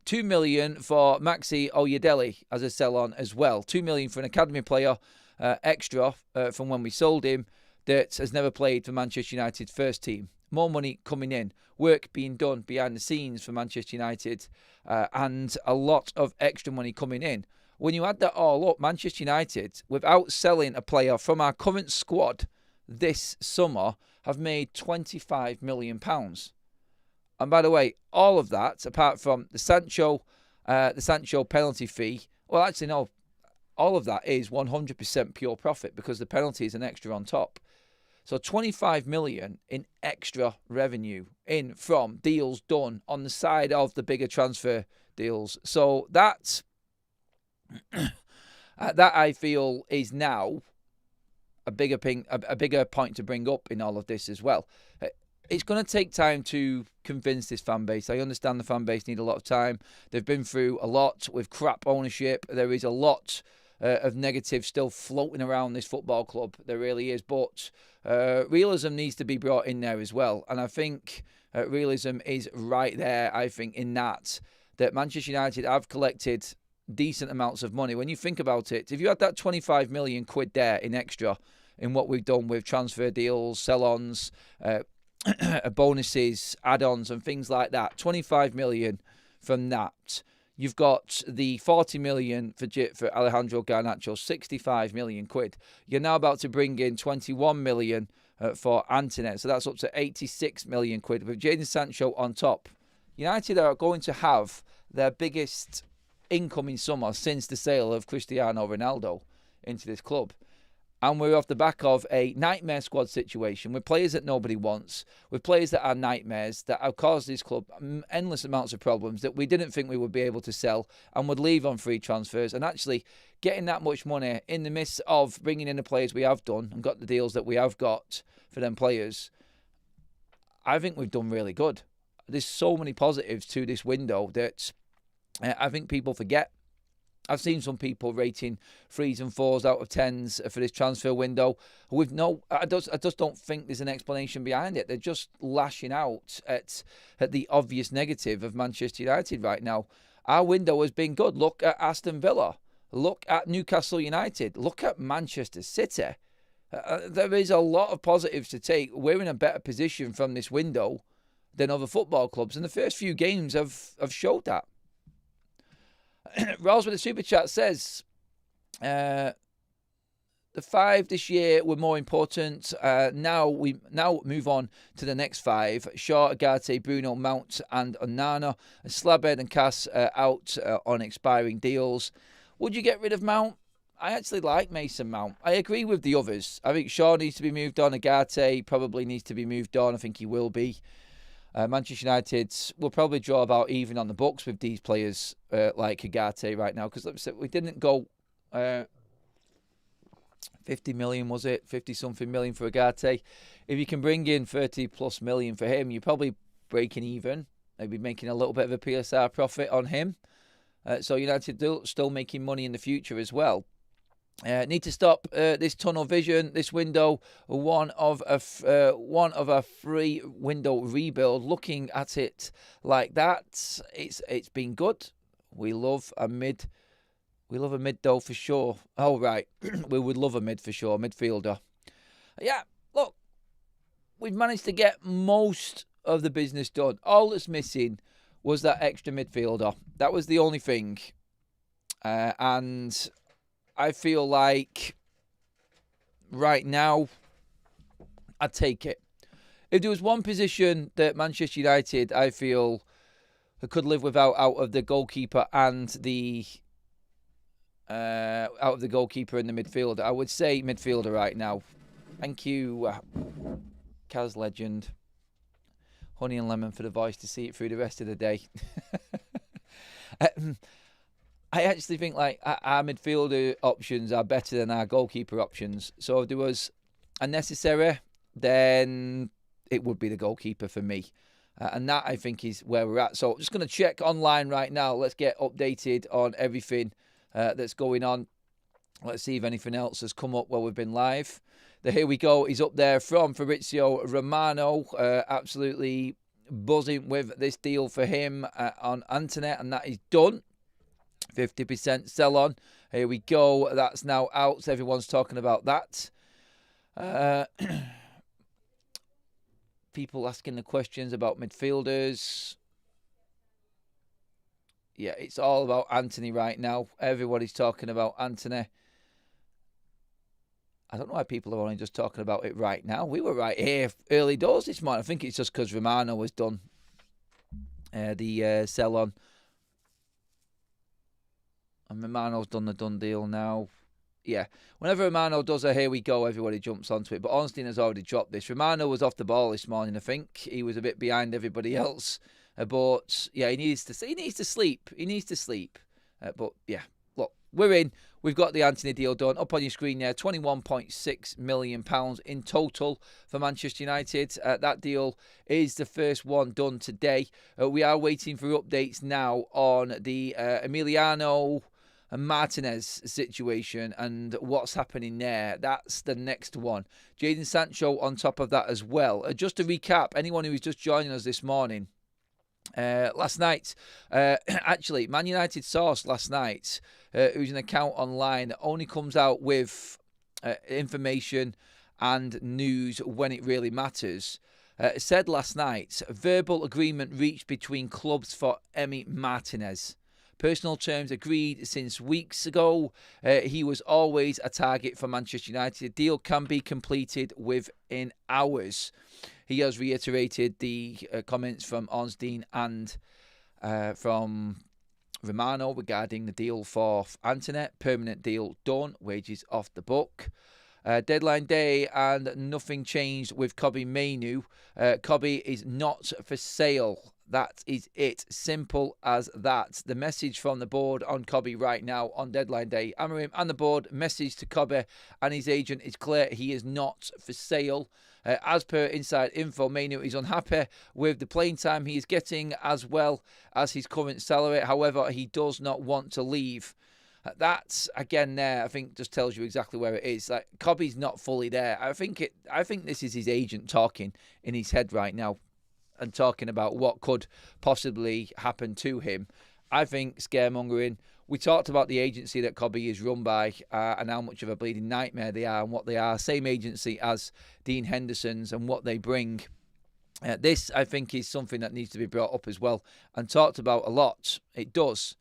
2 million for Maxi Oyedele as a sell-on as well. 2 million for an academy player extra from when we sold him that has never played for Manchester United's first team. More money coming in. Work being done behind the scenes for Manchester United and a lot of extra money coming in. When you add that all up, Manchester United, without selling a player from our current squad this summer, have made £25 million. And by the way, all of that, apart from the Sancho penalty fee, well, actually, no, all of that is 100% pure profit because the penalty is an extra on top. So 25 million in extra revenue in from deals done on the side of the bigger transfer deals. So that I feel is now a bigger point to bring up in all of this as well. It's going to take time to convince this fan base. I understand the fan base need a lot of time. They've been through a lot with crap ownership. There is a lot of negative still floating around this football club. There really is. But realism needs to be brought in there as well. And I think realism is right there, I think, in that Manchester United have collected decent amounts of money. When you think about it, if you had that 25 million quid there in extra in what we've done with transfer deals, sell-ons, bonuses, add-ons and things like that, 25 million from that. You've got the 40 million for Alejandro Garnacho, 65 million quid. You're now about to bring in 21 million for Antonet, so that's up to 86 million quid. With Jadon Sancho on top, United are going to have their biggest incoming summer since the sale of Cristiano Ronaldo into this club. And we're off the back of a nightmare squad situation with players that nobody wants, with players that are nightmares, that have caused this club endless amounts of problems that we didn't think we would be able to sell and would leave on free transfers. And actually getting that much money in the midst of bringing in the players we have done and got the deals that we have got for them players, I think we've done really good. There's so many positives to this window that I think people forget. I've seen some people rating 3s and 4s out of 10s for this transfer window. I just don't think there's an explanation behind it. They're just lashing out at the obvious negative of Manchester United right now. Our window has been good. Look at Aston Villa. Look at Newcastle United. Look at Manchester City. There is a lot of positives to take. We're in a better position from this window than other football clubs. And the first few games have showed that. Rolls with the super chat says, the 5 this year were more important. Now move on to the next 5. Shaw, Agate, Bruno, Mount and Onana. Slabhead and Cass out on expiring deals. Would you get rid of Mount? I actually like Mason Mount. I agree with the others. I think Shaw needs to be moved on. Agate probably needs to be moved on. I think he will be. Manchester United will probably draw about even on the books with these players like Agate right now, because like I said, we didn't go 50 million, was it? 50-something million for Agate. If you can bring in 30+ million for him, you're probably breaking even, maybe making a little bit of a PSR profit on him. So United still making money in the future as well. Need to stop this tunnel vision, this window, one of a 3-window rebuild. Looking at it like that, it's been good. We love a mid. We love a mid though for sure. Oh right, we would love a mid for sure, midfielder. Yeah, look, we've managed to get most of the business done. All that's missing was that extra midfielder. That was the only thing, and I feel like right now I'd take it. If there was one position that Manchester United, I feel, could live without out of the goalkeeper and the midfielder, I would say midfielder right now. Thank you, Kaz Legend. Honey and lemon for the voice to see it through the rest of the day. I actually think like our midfielder options are better than our goalkeeper options. So if there was a necessary, then it would be the goalkeeper for me. And that, I think, is where we're at. So I'm just going to check online right now. Let's get updated on everything that's going on. Let's see if anything else has come up while we've been live. The Here We Go is up there from Fabrizio Romano. Absolutely buzzing with this deal for him on Anthony, and that is done. 50% sell on. Here we go. That's now out. So everyone's talking about that. People asking the questions about midfielders. Yeah, it's all about Anthony right now. Everybody's talking about Anthony. I don't know why people are only just talking about it right now. We were right here early doors this morning. I think it's just because Romano was done the sell on. And Romano's done the done deal now. Yeah, whenever Romano does a Here We Go, everybody jumps onto it. But ORNSTEIN has already dropped this. Romano was off the ball this morning, I think. He was a bit behind everybody else. But, yeah, he needs to sleep. He needs to sleep. But, yeah, look, we're in. We've got the Anthony deal done. Up on your screen there, £21.6 million in total for Manchester United. That deal is the first one done today. We are waiting for updates now on the Emiliano and Martinez situation and what's happening there. That's the next one. Jadon Sancho on top of that as well. Just to recap, anyone who is just joining us this morning, last night, actually, Man United source last night, who's an account online that only comes out with information and news when it really matters, said last night, verbal agreement reached between clubs for Emi Martinez. Personal terms agreed since weeks ago. He was always a target for Manchester United. The deal can be completed within hours. He has reiterated the comments from ORNSTEIN and from Romano regarding the deal for Anthony. Permanent deal done. Wages off the book. Deadline day and nothing changed with Kobbie Mainoo. Kobbie is not for sale. That is it. Simple as that. The message from the board on Kobbie right now on deadline day. Amorim and the board message to Kobbie and his agent is clear. He is not for sale. As per inside info, Mainoo is unhappy with the playing time he is getting as well as his current salary. However, he does not want to leave. That's again there. I think just tells you exactly where it is. Like Kobbie's not fully there. I think this is his agent talking in his head right now and talking about what could possibly happen to him. I think scaremongering. We talked about the agency that Kobbie is run by and how much of a bleeding nightmare they are and what they are. Same agency as Dean Henderson's and what they bring. This, I think, is something that needs to be brought up as well and talked about a lot. It does.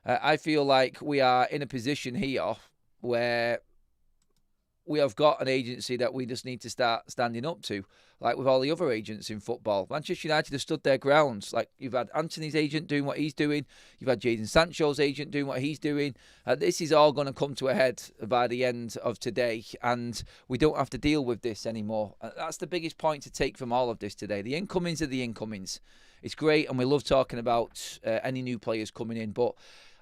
I feel like we are in a position here where we have got an agency that we just need to start standing up to, like with all the other agents in football. Manchester United have stood their grounds. Like you've had Anthony's agent doing what he's doing. You've had Jadon Sancho's agent doing what he's doing. This is all going to come to a head by the end of today, and we don't have to deal with this anymore. That's the biggest point to take from all of this today. The incomings are the incomings. It's great, and we love talking about any new players coming in, but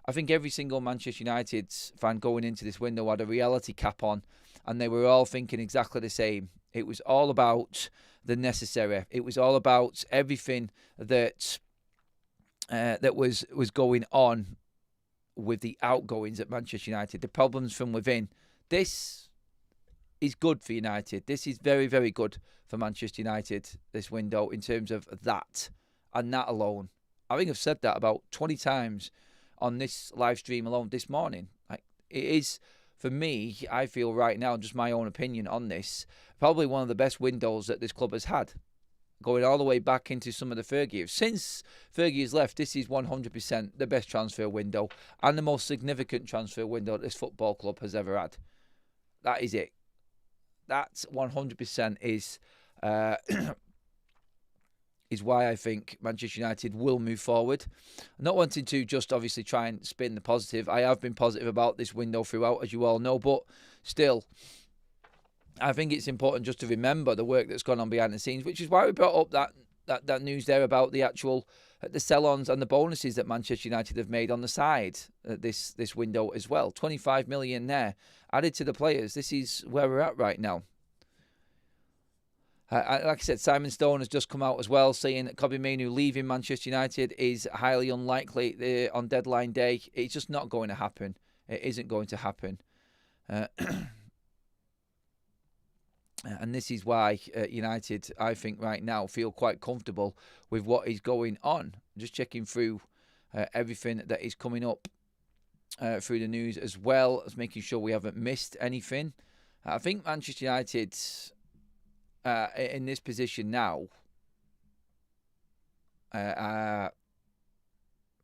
I think every single Manchester United fan going into this window had a reality cap on, and they were all thinking exactly the same. It was all about the necessary. It was all about everything that that was going on with the outgoings at Manchester United, the problems from within, this is good for United. This is very, very good for Manchester United, this window, in terms of that and that alone. I think I've said that about 20 times on this live stream alone this morning. Like, it is, for me, I feel right now, just my own opinion on this, probably one of the best windows that this club has had, going all the way back into some of the Fergie years. Since Fergie has left, this is 100% the best transfer window and the most significant transfer window that this football club has ever had. That is it. That 100% is is why I think Manchester United will move forward. Not wanting to just obviously try and spin the positive. I have been positive about this window throughout, as you all know, but still, I think it's important just to remember the work that's gone on behind the scenes, which is why we brought up that news there about the actual the sell-ons and the bonuses that Manchester United have made on the side this window as well. 25 million there added to the players. This is where we're at right now. Like I said, Simon Stone has just come out as well, saying that Kobbie Mainoo leaving Manchester United is highly unlikely on deadline day. It's just not going to happen. It isn't going to happen. And this is why United, I think, right now feel quite comfortable with what is going on. Just checking through everything that is coming up through the news, as well as making sure we haven't missed anything. I think Manchester United, in this position now,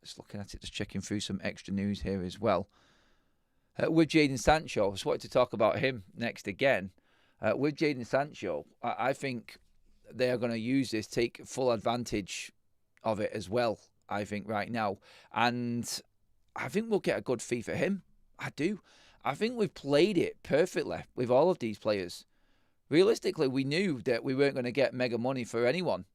just looking at it, just checking through some extra news here as well. With Jadon Sancho, I just wanted to talk about him next again. With Jadon Sancho, I think they are going to use this, take full advantage of it as well, I think, right now. And I think we'll get a good fee for him. I do. I think we've played it perfectly with all of these players. Realistically, we knew that we weren't going to get mega money for anyone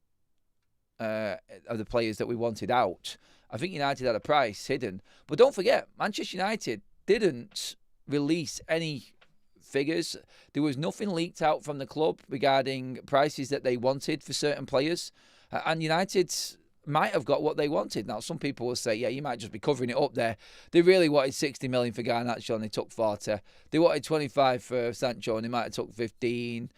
of the players that we wanted out. I think United had a price hidden. But don't forget, Manchester United didn't release any figures. There was nothing leaked out from the club regarding prices that they wanted for certain players. And United might have got what they wanted. Now, some people will say, yeah, you might just be covering it up there. They really wanted 60 million for Garnacho and they took 40. They wanted 25 for Sancho and they might have took 15.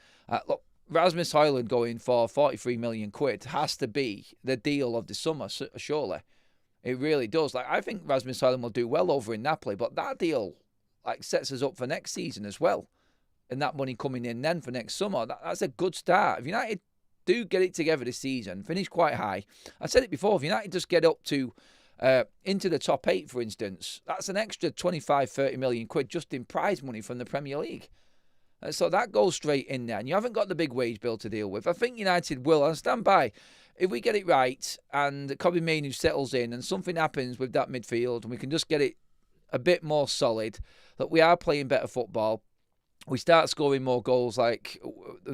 Look, Rasmus Højlund going for 43 million quid has to be the deal of the summer, surely. It really does. Like, I think Rasmus Højlund will do well over in Napoli, but that deal sets us up for next season as well. And that money coming in then for next summer, that's a good start. If United do get it together this season, finish quite high. I said it before, if United just get up to into the top 8, for instance, that's an extra 25, 30 million quid just in prize money from the Premier League. So that goes straight in there. And you haven't got the big wage bill to deal with. I think United will, and stand by, if we get it right and Kobbie Mainoo settles in and something happens with that midfield and we can just get it a bit more solid, that we are playing better football, we start scoring more goals like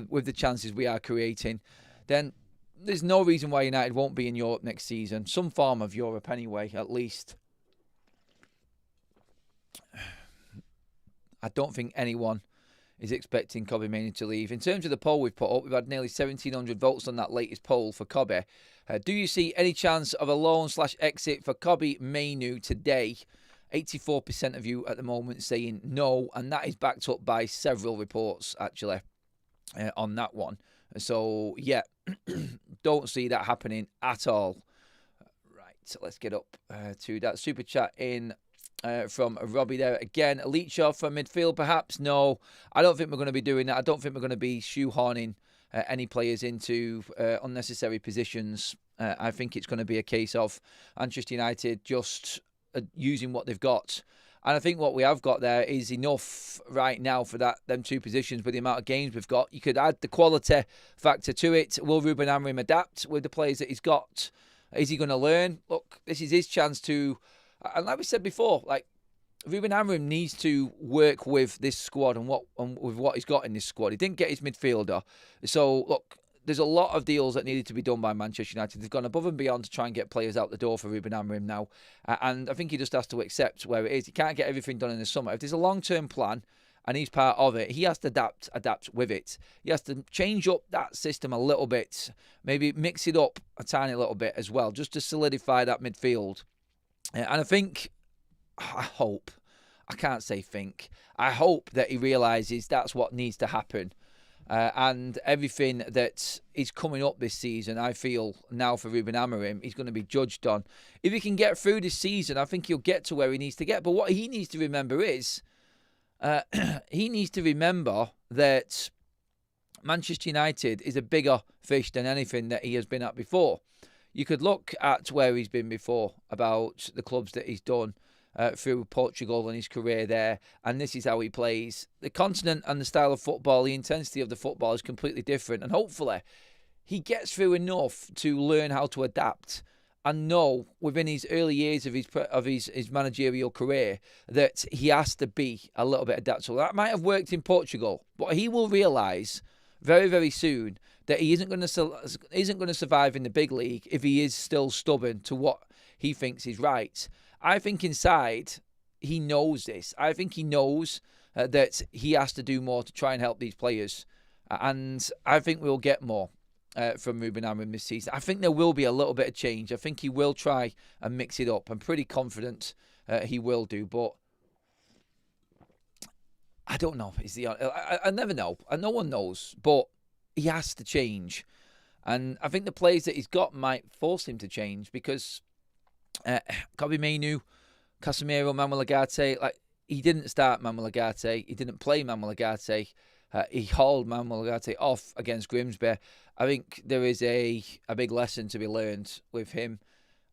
with the chances we are creating, then there's no reason why United won't be in Europe next season. Some form of Europe anyway, at least. I don't think anyone is expecting Kobbie Mainoo to leave. In terms of the poll we've put up, we've had nearly 1,700 votes on that latest poll for Kobbie. Do you see any chance of a loan/exit for Kobbie Mainoo today? 84% of you at the moment saying no, and that is backed up by several reports, actually, on that one. So, yeah, don't see that happening at all. Right, so let's get up to that super chat in from Robbie there. Again, Elite Shaw for midfield, perhaps? No, I don't think we're going to be doing that. I don't think we're going to be shoehorning any players into unnecessary positions. I think it's going to be a case of Manchester United just using what they've got. And I think what we have got there is enough right now for them two positions with the amount of games we've got. You could add the quality factor to it. Will Ruben Amorim adapt with the players that he's got? Is he going to learn? Look, this is his chance to, and like we said before, like Ruben Amorim needs to work with this squad and with what he's got in this squad. He didn't get his midfielder. So look, there's a lot of deals that needed to be done by Manchester United. They've gone above and beyond to try and get players out the door for Ruben Amorim now. And I think he just has to accept where it is. He can't get everything done in the summer. If there's a long-term plan and he's part of it, he has to adapt with it. He has to change up that system a little bit, maybe mix it up a tiny little bit as well, just to solidify that midfield. And I think, I I can't say think. I hope that he realises that's what needs to happen. And everything that is coming up this season, I feel now for Ruben Amorim, he's going to be judged on. If he can get through this season, I think he'll get to where he needs to get. But what he needs to remember is, he needs to remember that Manchester United is a bigger fish than anything that he has been at before. You could look at where he's been before, about the clubs that he's done through Portugal and his career there, and this is how he plays. The continent and the style of football, the intensity of the football is completely different, and hopefully he gets through enough to learn how to adapt and know within his early years of his managerial career that he has to be a little bit adaptable. That might have worked in Portugal, but he will realise very, very soon that he isn't going to survive in the big league if he is still stubborn to what he thinks is right. I think inside he knows this. I think he knows that he has to do more to try and help these players. And I think we'll get more from Ruben Amorim this season. I think there will be a little bit of change. I think he will try and mix it up. I'm pretty confident he will do. But I don't know. I never know. And no one knows. But he has to change. And I think the players that he's got might force him to change because Kobbie Mainoo, Casemiro, Manuel Ugarte, he didn't start Manuel Ugarte. He didn't play Manuel Ugarte. He hauled Manuel Ugarte off against Grimsby. I think there is a big lesson to be learned with him.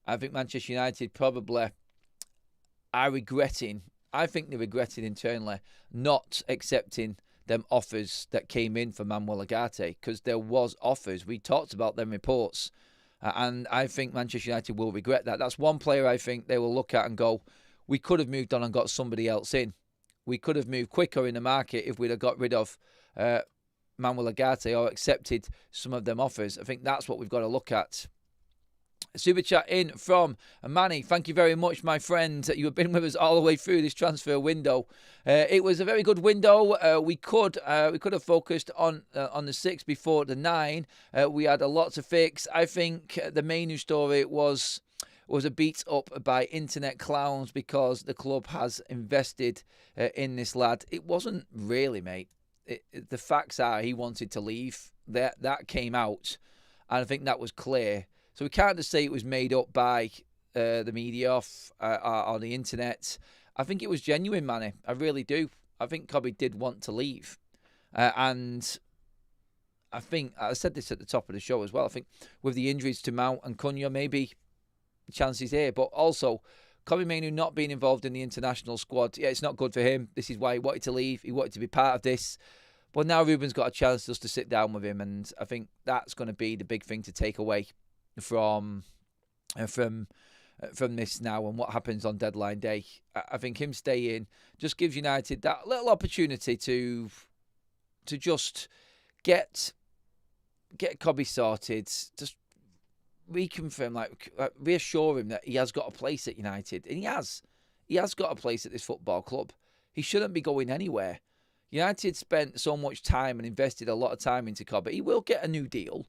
I think Manchester United probably are regretting, I think they're regretting internally not accepting them offers that came in for Manuel Ugarte, because there was offers. We talked about them reports. And I think Manchester United will regret that. That's one player I think they will look at and go, we could have moved on and got somebody else in. We could have moved quicker in the market if we'd have got rid of Manuel Ugarte or accepted some of them offers. I think that's what we've got to look at. Super chat in from Manny. Thank you very much, my friend. You have been with us all the way through this transfer window. It was a very good window. We could have focused on the 6 before the 9. We had a lot to fix. I think the Mainoo story was a beat up by internet clowns because the club has invested in this lad. It wasn't really, mate. The facts are he wanted to leave. That came out, and I think that was clear. So we can't just say it was made up by the media or the internet. I think it was genuine, Manny. I really do. I think Kobbie did want to leave. And I think, I said this at the top of the show as well, I think with the injuries to Mount and Cunha, maybe chances here. But also, Kobbie Mainoo not being involved in the international squad, yeah, it's not good for him. This is why he wanted to leave. He wanted to be part of this. But now Ruben's got a chance just to sit down with him. And I think that's going to be the big thing to take away from this now and what happens on deadline day. I think him staying just gives United that little opportunity to just get Kobbie sorted, just reconfirm, reassure him that he has got a place at United, and he has got a place at this football club. He shouldn't be going anywhere. United spent so much time and invested a lot of time into Kobbie. He will get a new deal.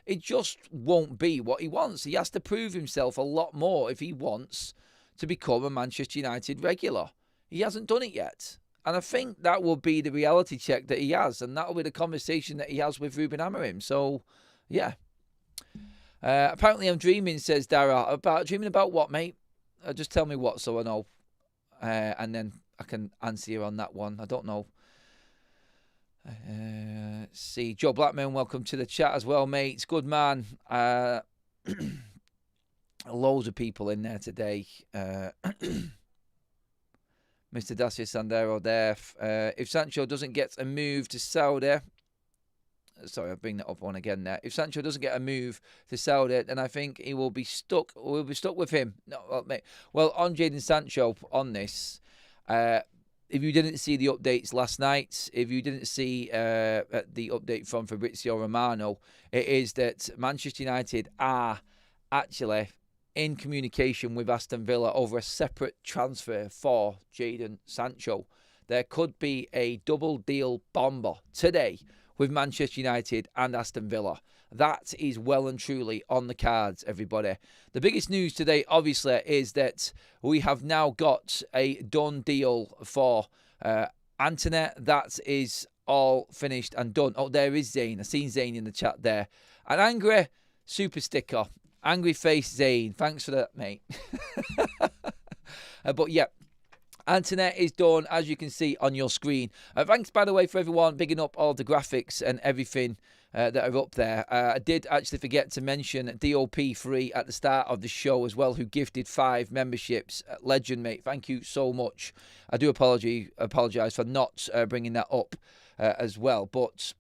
It just won't be what he wants. He has to prove himself a lot more if he wants to become a Manchester United regular. He hasn't done it yet. And I think that will be the reality check that he has. And that will be the conversation that he has with Ruben Amorim. So, yeah. Apparently I'm dreaming, says Dara. Dreaming about what, mate? Just tell me what so I know. And then I can answer you on that one. I don't know. See, Joe Blackman, welcome to the chat as well, mates. Good man. Loads of people in there today. Mr. Dacia Sandero there. If Sancho doesn't get a move to Saudi, sorry, I'll bring that up one again there. If Sancho doesn't get a move to Saudi, then I think he will be stuck. We'll be stuck with him. No, well, mate. Well, on Jadon Sancho on this. If you didn't see the updates last night, if you didn't see the update from Fabrizio Romano, it is that Manchester United are actually in communication with Aston Villa over a separate transfer for Jadon Sancho. There could be a double deal bomber today with Manchester United and Aston Villa. That is well and truly on the cards, everybody. The biggest news today, obviously, is that we have now got a done deal for Anthony. That is all finished and done. Oh, there is Zane. I've seen Zane in the chat there. An angry super sticker. Angry face Zane. Thanks for that, mate. But yeah, Anthony is done, as you can see on your screen. Thanks, by the way, for everyone bigging up all the graphics and everything that are up there. I did actually forget to mention DOP3 at the start of the show as well, who gifted 5 memberships. Legend, mate. Thank you so much. I do apologise for not bringing that up as well. But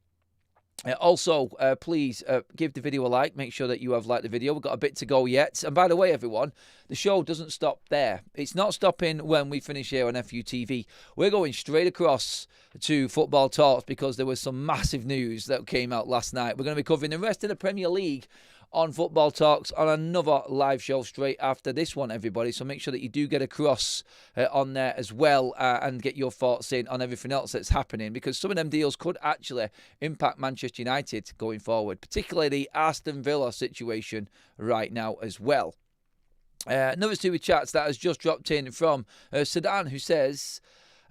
also, please give the video a like. Make sure that you have liked the video. We've got a bit to go yet. And by the way, everyone, the show doesn't stop there. It's not stopping when we finish here on FUTV. We're going straight across to Football Talks because there was some massive news that came out last night. We're going to be covering the rest of the Premier League on Football Talks on another live show straight after this one, everybody. So make sure that you do get across on there as well and get your thoughts in on everything else that's happening, because some of them deals could actually impact Manchester United going forward, particularly the Aston Villa situation right now as well. Another super chats that has just dropped in from Sedan, who says,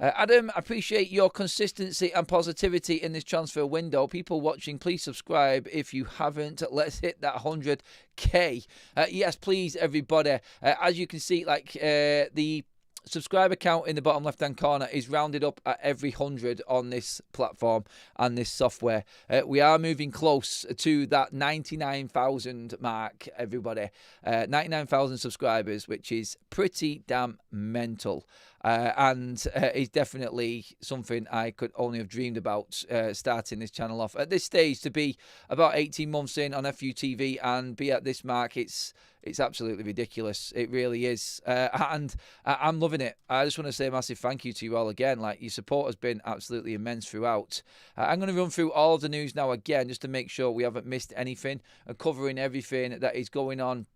Adam, I appreciate your consistency and positivity in this transfer window. People watching, please subscribe if you haven't. Let's hit that 100k. Yes, please, everybody. As you can see, like the subscriber count in the bottom left-hand corner is rounded up at every 100 on this platform and this software. We are moving close to that 99,000 mark, everybody. 99,000 subscribers, which is pretty damn mental. And is definitely something I could only have dreamed about starting this channel off. At this stage, to be about 18 months in on FUTV and be at this mark, it's absolutely ridiculous. It really is. And I'm loving it. I just want to say a massive thank you to you all again. Like, your support has been absolutely immense throughout. I'm going to run through all of the news now again, just to make sure we haven't missed anything, and covering everything that is going on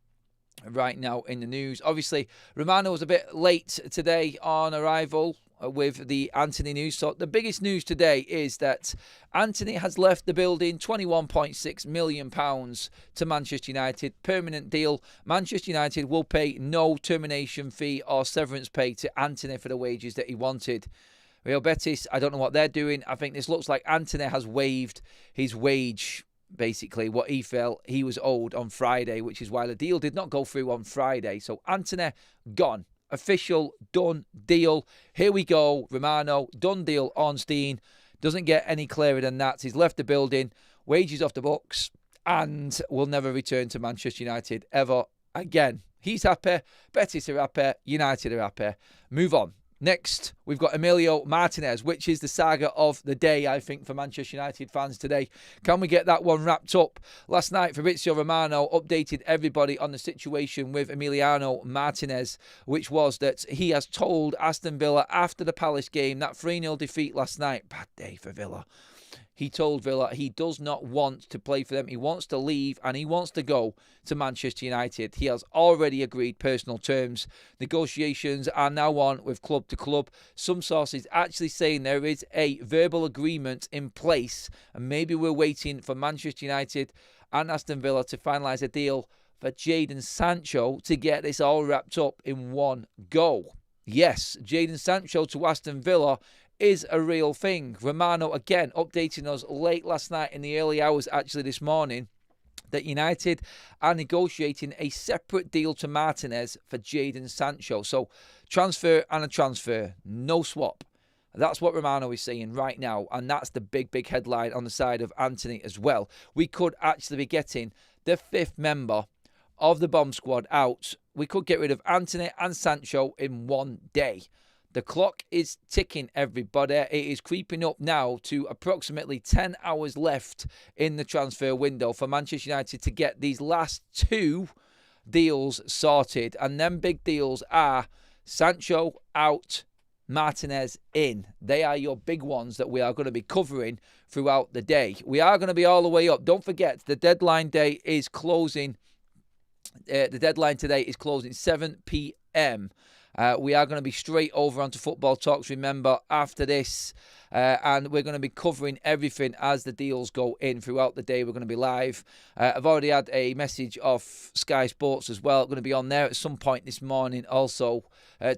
right now in the news. Obviously, Romano was a bit late today on arrival with the Anthony news. So the biggest news today is that Anthony has left the building. £21.6 million to Manchester United. Permanent deal. Manchester United will pay no termination fee or severance pay to Anthony for the wages that he wanted. Real Betis, I don't know what they're doing. I think this looks like Anthony has waived his wage, basically what he felt he was owed on Friday, which is why the deal did not go through on Friday. So Anthony gone. Official, done deal. Here we go. Romano, done deal. ORNSTEIN doesn't get any clearer than that. He's left the building, wages off the books, and will never return to Manchester United ever again. He's happy. Betis are happy. United are happy. Move on. Next, we've got Emilio Martinez, which is the saga of the day, I think, for Manchester United fans today. Can we get that one wrapped up? Last night, Fabrizio Romano updated everybody on the situation with Emiliano Martinez, which was that he has told Aston Villa after the Palace game, that 3-0 defeat last night, bad day for Villa. He told Villa he does not want to play for them. He wants to leave and he wants to go to Manchester United. He has already agreed personal terms. Negotiations are now on with club to club. Some sources actually saying there is a verbal agreement in place, and maybe we're waiting for Manchester United and Aston Villa to finalise a deal for Jadon Sancho to get this all wrapped up in one go. Yes, Jadon Sancho to Aston Villa is a real thing. Romano, again, updating us late last night, in the early hours actually this morning, that United are negotiating a separate deal to Martinez for Jadon Sancho. So, transfer and a transfer, no swap. That's what Romano is saying right now, and that's the big headline on the side of Anthony as well. We could actually be getting the 5th member of the bomb squad out. We could get rid of Anthony and Sancho in one day. The clock is ticking, everybody. It is creeping up now to approximately 10 hours left in the transfer window for Manchester United to get these last 2 deals sorted. And them big deals are Sancho out, Martinez in. They are your big ones that we are going to be covering throughout the day. We are going to be all the way up. Don't forget, the deadline day is closing. The deadline today is closing 7 p.m. We are going to be straight over onto Football Talks, remember, after this. And we're going to be covering everything as the deals go in throughout the day. We're going to be live. I've already had a message off Sky Sports as well. Going to be on there at some point this morning also,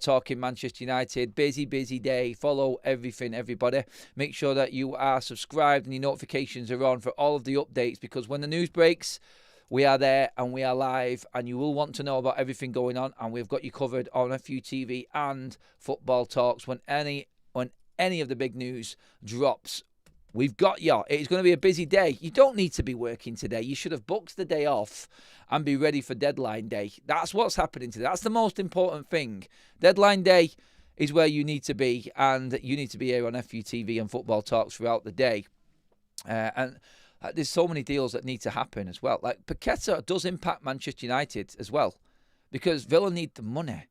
talking Manchester United. Busy day. Follow everything, everybody. Make sure that you are subscribed and your notifications are on for all of the updates, because when the news breaks, we are there and we are live, and you will want to know about everything going on, and we've got you covered on FUTV and Football Talks. When any of the big news drops, we've got you. It's going to be a busy day. You don't need to be working today. You should have booked the day off and be ready for deadline day. That's what's happening today. That's the most important thing. Deadline day is where you need to be, and you need to be here on FUTV and Football Talks throughout the day. And there's so many deals that need to happen as well. Like Paqueta does impact Manchester United as well, because Villa need the money.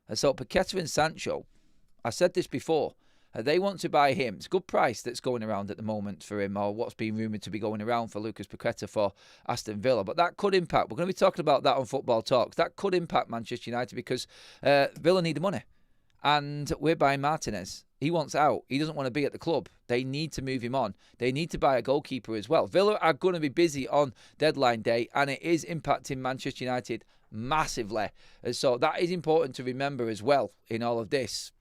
And so Paqueta and Sancho, I said this before, they want to buy him. It's a good price that's going around at the moment for him, or what's being rumoured to be going around for Lucas Paqueta for Aston Villa. But that could impact. We're going to be talking about that on Football Talks. That could impact Manchester United, because Villa need the money. And we're buying Martinez. He wants out. He doesn't want to be at the club. They need to move him on. They need to buy a goalkeeper as well. Villa are going to be busy on deadline day, and it is impacting Manchester United massively. So that is important to remember as well in all of this.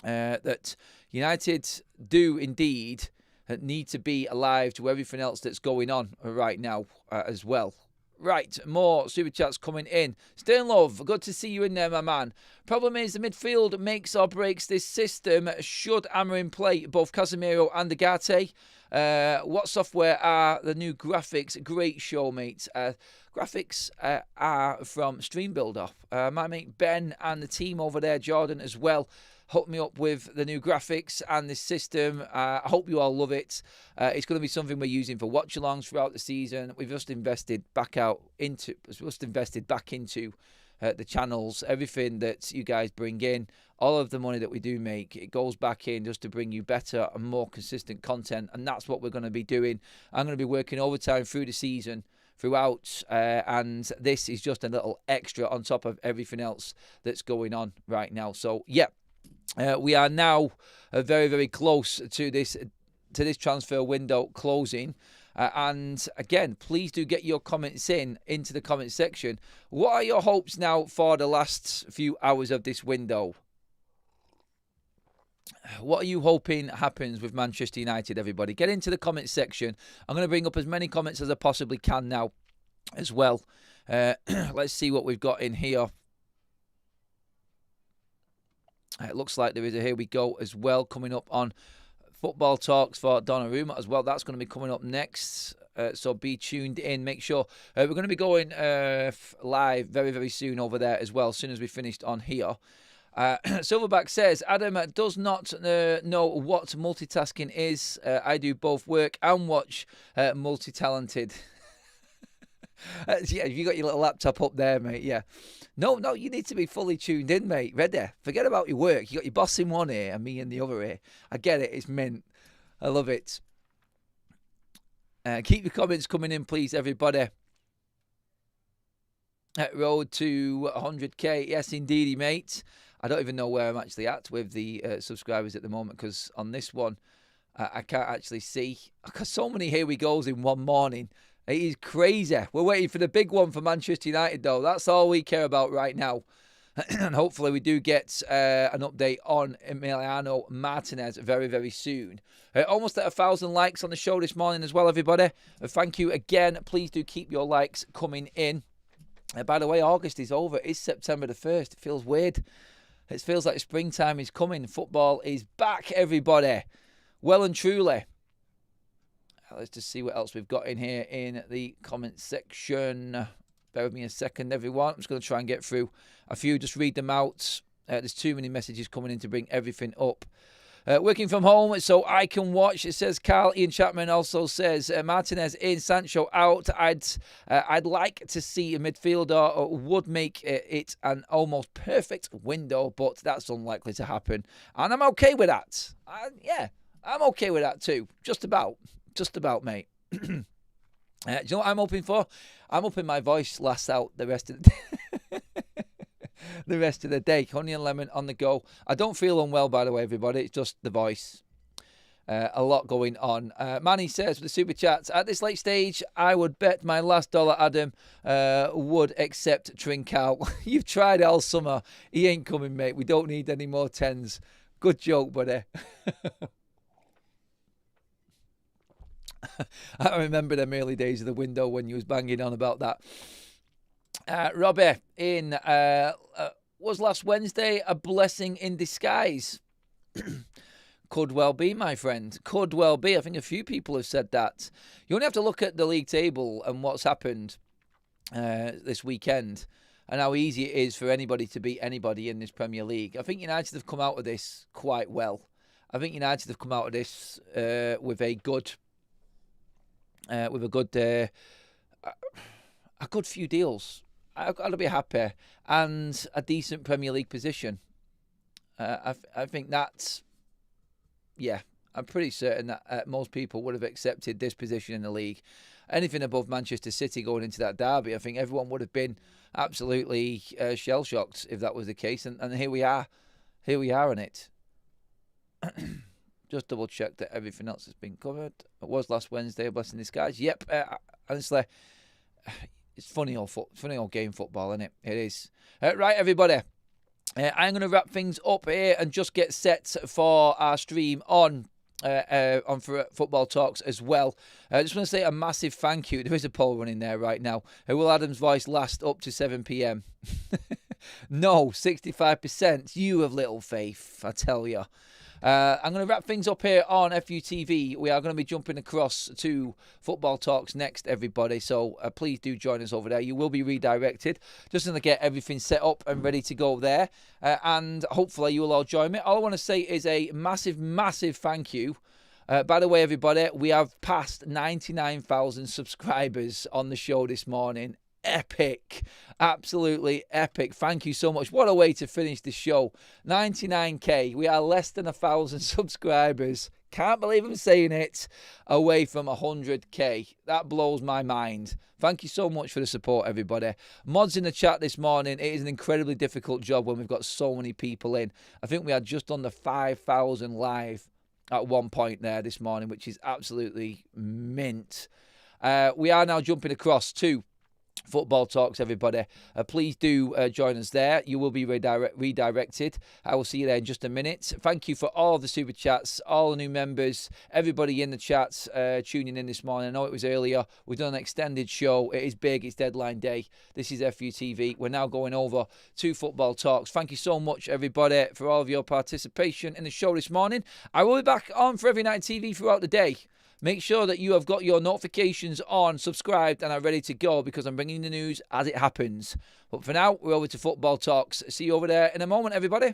That United do indeed need to be alive to everything else that's going on right now as well. Right, more super chats coming in. Stern Love, good to see you in there, my man. Problem is the midfield makes or breaks this system. Should Amorim play both Casemiro and Agate? What software are the new graphics? Great show, mate. Graphics are from Stream Builder. My mate Ben and the team over there, Jordan as well, hooked me up with the new graphics and this system. I hope you all love it. It's going to be something we're using for watch-alongs throughout the season. We've just invested back into the channels, everything that you guys bring in, all of the money that we do make, it goes back in just to bring you better and more consistent content, and that's what we're going to be doing. I'm going to be working overtime through the season throughout, and this is just a little extra on top of everything else that's going on right now. So, yeah. We are now very, very close to this transfer window closing. And again, please do get your comments into the comment section. What are your hopes now for the last few hours of this window? What are you hoping happens with Manchester United, everybody? Get into the comment section. I'm going to bring up as many comments as I possibly can now as well. Let's see what we've got in here. It looks like there is a here we go as well coming up on Football Talks for Donnarumma as well. That's going to be coming up next. So be tuned in. Make sure we're going to be going live very, very soon over there as well, as soon as we finished on here. Silverback says, Adam does not know what multitasking is. I do both work and watch multi-talented. Yeah, you got your little laptop up there, mate. Yeah. No, you need to be fully tuned in, mate. Ready? Forget about your work. You got your boss in one ear and me in the other ear. I get it. It's mint. I love it. Keep your comments coming in, please, everybody. Road to 100k. Yes, indeedy, mate. I don't even know where I'm actually at with the subscribers at the moment, because on this one, I can't actually see. I've got so many here we goes in one morning. It is crazy. We're waiting for the big one for Manchester United, though. That's all we care about right now. And hopefully we do get an update on Emiliano Martinez very, very soon. Almost at 1,000 likes on the show this morning as well, everybody. Thank you again. Please do keep your likes coming in. By the way, August is over. It's September the 1st. It feels weird. It feels like springtime is coming. Football is back, everybody. Well and truly. Let's just see what else we've got in here in the comment section. Bear with me a second, everyone. I'm just going to try and get through a few. Just read them out. There's too many messages coming in to bring everything up. Working from home so I can watch. It says Carl. Ian Chapman also says Martinez in, Sancho out. I'd like to see a midfielder would make it an almost perfect window, but that's unlikely to happen. And I'm okay with that. I'm okay with that too. Just about, mate. Do you know what I'm hoping for? I'm hoping my voice lasts out the rest of the day. the rest of the day. Honey and lemon on the go. I don't feel unwell, by the way, everybody. It's just the voice. A lot going on. Manny says with the super chats, at this late stage, I would bet my last dollar Adam would accept Trincao. You've tried all summer. He ain't coming, mate. We don't need any more tens. Good joke, buddy. I remember them early days of the window when you was banging on about that. Robbie, was last Wednesday a blessing in disguise? Could well be, my friend. Could well be. I think a few people have said that. You only have to look at the league table and what's happened this weekend and how easy it is for anybody to beat anybody in this Premier League. I think United have come out of this quite well. I think United have come out of this with a good few deals. I've got to be happy, and a decent Premier League position. I think that's. Yeah, I'm pretty certain that most people would have accepted this position in the league. Anything above Manchester City going into that derby, I think everyone would have been absolutely shell-shocked if that was the case. And here we are. Here we are on it. Just double-check that everything else has been covered. It was last Wednesday, a blessing in disguise. Yep, honestly, it's funny old game football, isn't it? It is. Right, everybody. I'm going to wrap things up here and just get set for our stream on for Football Talks as well. I just want to say a massive thank you. There is a poll running there right now. Will Adam's voice last up to 7 p.m? No, 65%. You have little faith, I tell you. I'm going to wrap things up here on FUTV. We are going to be jumping across to Football Talks next, everybody. So please do join us over there. You will be redirected. Just going to get everything set up and ready to go there. And hopefully you will all join me. All I want to say is a massive, massive thank you. By the way, everybody, we have passed 99,000 subscribers on the show this morning. Epic, absolutely epic. Thank you so much. What a way to finish the show. 99k. We are less than 1,000 subscribers. Can't believe I'm saying it. Away from 100k. That blows my mind. Thank you so much for the support, everybody. Mods in the chat this morning. It is an incredibly difficult job when we've got so many people in. I think we had just under 5,000 live at one point there this morning, which is absolutely mint. We are now jumping across to Football Talks, everybody. Please do join us there. You will be redirected. I will see you there in just a minute. Thank you for all the super chats, all the new members, everybody in the chats tuning in this morning. I know it was earlier. We've done an extended show. It is big. It's deadline day. This is FUTV. We're now going over to Football Talks. Thank you so much, everybody, for all of your participation in the show this morning. I will be back on for Every Night TV throughout the day. Make sure that you have got your notifications on, subscribed, and are ready to go because I'm bringing you the news as it happens. But for now, we're over to Football Talks. See you over there in a moment, everybody.